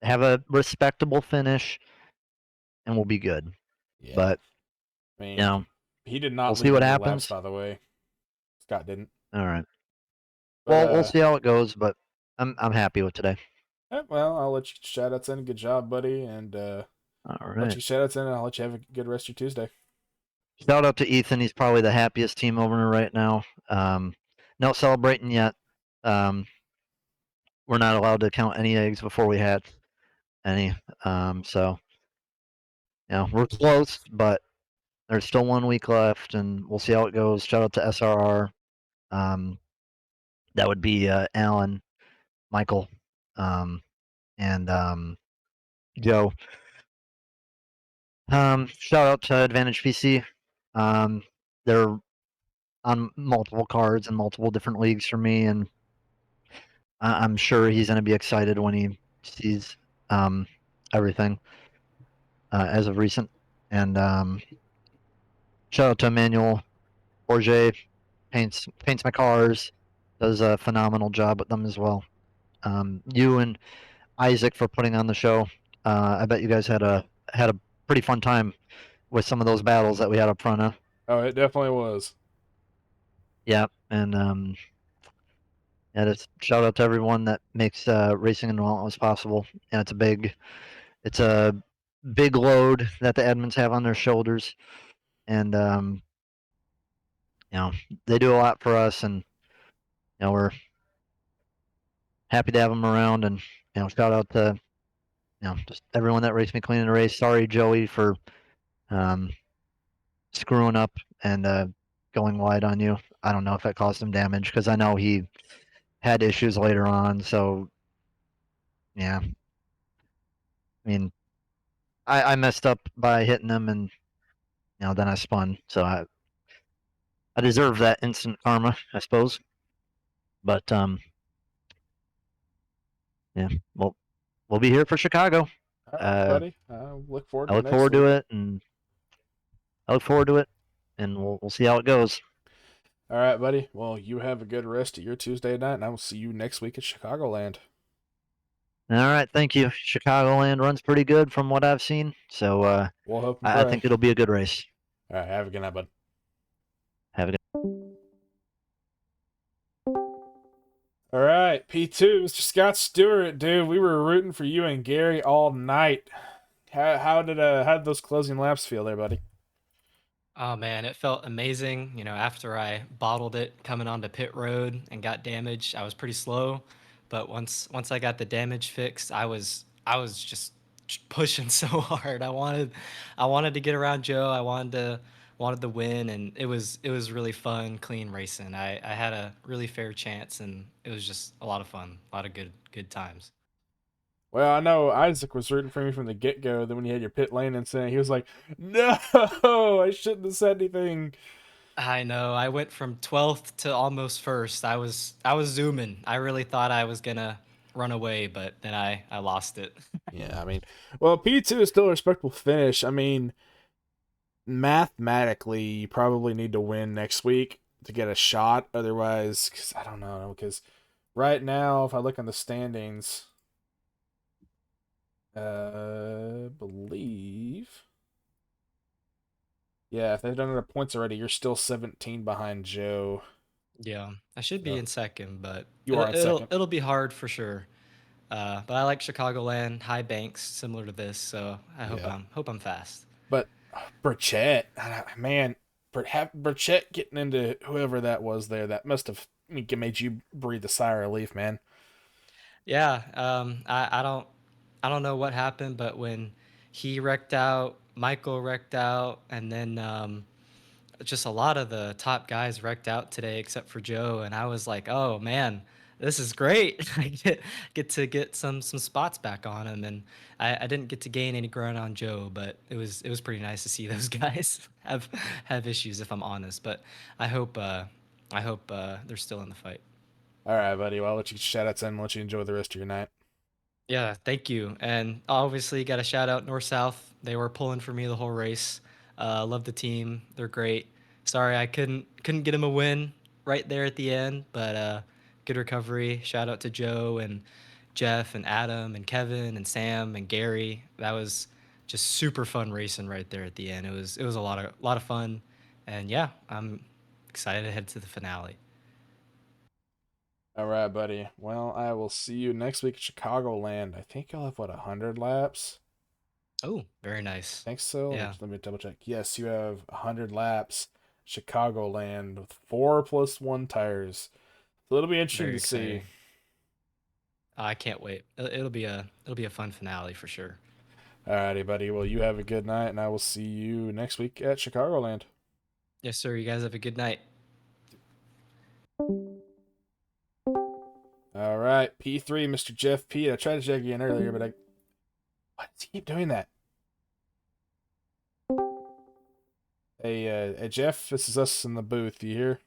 have a respectable finish, and we'll be good. Yeah. But I you mean, know, he did we'll not see lead what any laps, happens. by the way. Scott didn't. All right. But Well, we'll see how it goes. But I'm happy with today. yeah, well, I'll let you shout outs in. Good job, buddy. And All let right. you shout outs in, and I'll let you have a good rest of your Tuesday. Shout out to Ethan. He's probably the happiest team owner right now. No celebrating yet. Um, we're not allowed to count any eggs before we hatch any. So we're close, but there's still 1 week left, and we'll see how it goes. Shout out to SRR. That would be Alan, Michael, and Joe. Shout out to Advantage PC. They're on multiple cards and multiple different leagues for me, and I'm sure he's going to be excited when he sees everything as of recent. And shout out to Emmanuel Borget, paints my cars, does a phenomenal job with them as well. You and Isaac for putting on the show. I bet you guys had a pretty fun time with some of those battles that we had up front. Huh? Oh, it definitely was. Yeah, and yeah, just shout out to everyone that makes racing in Relentless possible. And it's a big load that the admins have on their shoulders, and you know they do a lot for us, and we're happy to have them around. And shout out to just everyone that raced me clean in the race. Sorry, Joey, for um, screwing up and going wide on you. I don't know if that caused him damage because I know he had issues later on. So yeah, I mean, I messed up by hitting him, and then I spun. So I deserve that instant karma, I suppose. But yeah, well, we'll be here for Chicago. All right, Uh, buddy. Look forward I to look next forward week. to it, and I look forward to it, and we'll see how it goes. All right, buddy. Well, you have a good rest of your Tuesday night, and I will see you next week at Chicagoland. All right, thank you. Chicagoland runs pretty good from what I've seen, so We'll hope and I pray. think it'll be a good race. All right, have a good night, bud. Have a good. All right, P2, Mr. Scott Stewart, dude. We were rooting for you and Gary all night. How did those closing laps feel there, buddy? Oh man, it felt amazing. After I bottled it coming onto pit road and got damaged, I was pretty slow. But once I got the damage fixed, I was just pushing so hard. I wanted to get around Joe. I wanted to win, and it was really fun, clean racing. I had a really fair chance, and it was just a lot of fun, a lot of good times. Well, I know Isaac was rooting for me from the get go. Then when you had your pit lane incident, he was like, "No, I shouldn't have said anything." I know. I went from 12th to almost first. I was zooming. I really thought I was gonna run away, but then I lost it. Yeah, I mean, well, P2 is still a respectable finish. I mean, mathematically, you probably need to win next week to get a shot. Otherwise, because I don't know, because right now, if I look on the standings, believe, yeah, if they've done their points already, you're still 17 behind Joe. Yeah, I should be So in second, but you it'll are in it'll second. it'll be hard for sure. But I like Chicagoland, high banks, similar to this, so I hope Yeah, I'm fast. but Burchett, man, Burchett getting into whoever that was there, that must have made you breathe a sigh of relief, man. Yeah, I don't know what happened, but when he wrecked out, Michael wrecked out, and then just a lot of the top guys wrecked out today except for Joe, and I was like, "Oh man, this is great. I get to get some spots back on him." And I didn't get to gain any ground on Joe, but it was pretty nice to see those guys have issues if I'm honest, but I hope they're still in the fight. All right, buddy. Well, I'll let you shout outs and let you enjoy the rest of your night. Yeah, thank you. And obviously, got to shout out North South. They were pulling for me the whole race. Love the team. They're great. Sorry I couldn't get him a win right there at the end, but good recovery. Shout out to Joe and Jeff and Adam and Kevin and Sam and Gary. That was just super fun racing right there at the end. It was a lot of fun, and yeah, I'm excited to head to the finale. All right, buddy. Well, I will see you next week at Chicagoland. I think you'll have, what, 100 laps? Oh, very nice. Think so? Yeah, Let me double check. Yes, you have 100 laps, Chicagoland, with 4+1 tires. So it'll be interesting very to see. exciting. I can't wait. It'll be a fun finale for sure. Alrighty, buddy. Well, you have a good night, and I will see you next week at Chicagoland. Yes, sir. You guys have a good night. All right, P3, Mr. Jeff P. I tried to check you in earlier, but why does he keep doing that? Hey, Jeff, this is us in the booth. You hear?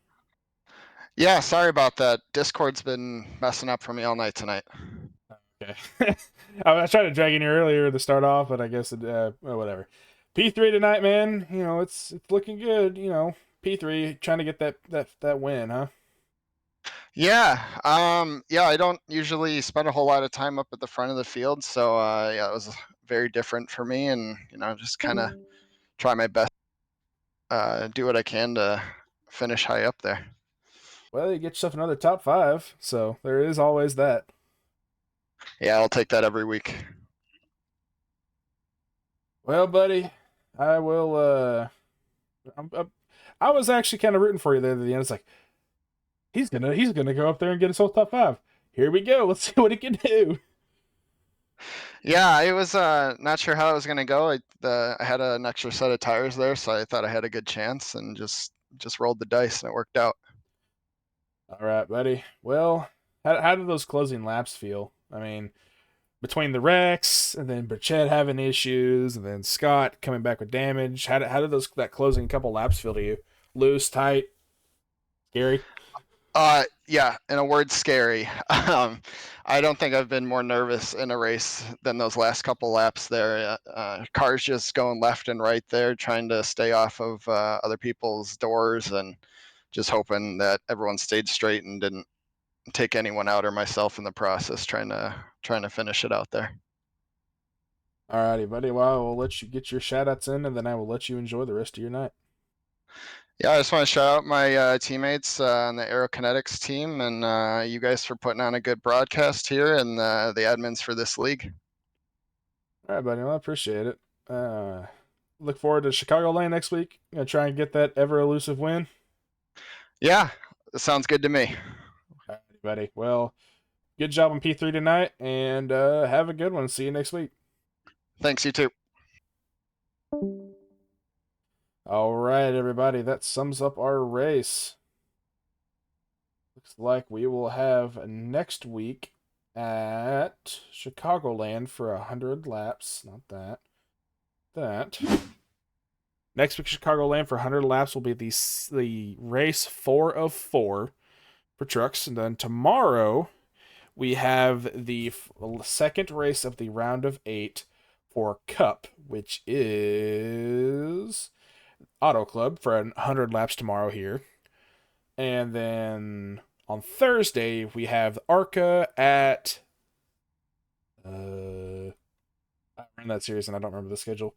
Yeah, sorry about that. Discord's been messing up for me all night tonight. Okay. I tried to drag in here earlier to start off, but I guess well, whatever. P3 tonight, man. You know, it's looking good. You know, P3 trying to get that win, huh? Yeah, yeah, I don't usually spend a whole lot of time up at the front of the field, so yeah, it was very different for me, and just kind of try my best, do what I can to finish high up there. Well, you get yourself another top 5, so there is always that. Yeah, I'll take that every week. Well, buddy, I will. I was actually kind of rooting for you there at the end. It's like he's gonna go up there and get his whole top 5. Here we go. Let's see what he can do. Yeah, I was not sure how it was gonna go. I had an extra set of tires there, so I thought I had a good chance, and just rolled the dice, and it worked out. All right, buddy. Well, how did those closing laps feel? I mean, between the wrecks and then Burchett having issues and then Scott coming back with damage, how did that closing couple laps feel to you? Loose, tight, scary? Yeah, in a word, scary. I don't think I've been more nervous in a race than those last couple laps there. Cars just going left and right there, trying to stay off of other people's doors and just hoping that everyone stayed straight and didn't take anyone out or myself in the process, trying to finish it out there. Alrighty, buddy. Well, I will let you get your shout outs in and then I will let you enjoy the rest of your night. Yeah, I just want to shout out my teammates on the Aerokinetics team and you guys for putting on a good broadcast here and the admins for this league. All right, buddy. Well, I appreciate it. Look forward to Chicagoland next week. Gonna try and get that ever elusive win. Yeah, that sounds good to me. Alrighty, buddy. Well, good job on P3 tonight, and have a good one. See you next week. Thanks, you too. All right, everybody. That sums up our race. Looks like we will have next week at Chicagoland for 100 laps. Not that. That. Next week, Chicagoland for 100 laps will be the race 4 of 4 for trucks. And then tomorrow, we have the second race of the round of 8 for Cup, which is Auto Club for 100 laps tomorrow here. And then on Thursday, we have ARCA at I ran that series and I don't remember the schedule,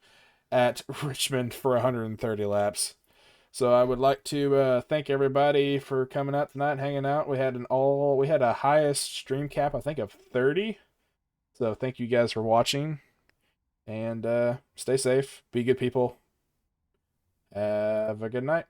at Richmond for 130 laps. So I would like to thank everybody for coming out tonight and hanging out. We had a highest stream cap I think of 30. So thank you guys for watching and stay safe, be good people. Have a good night.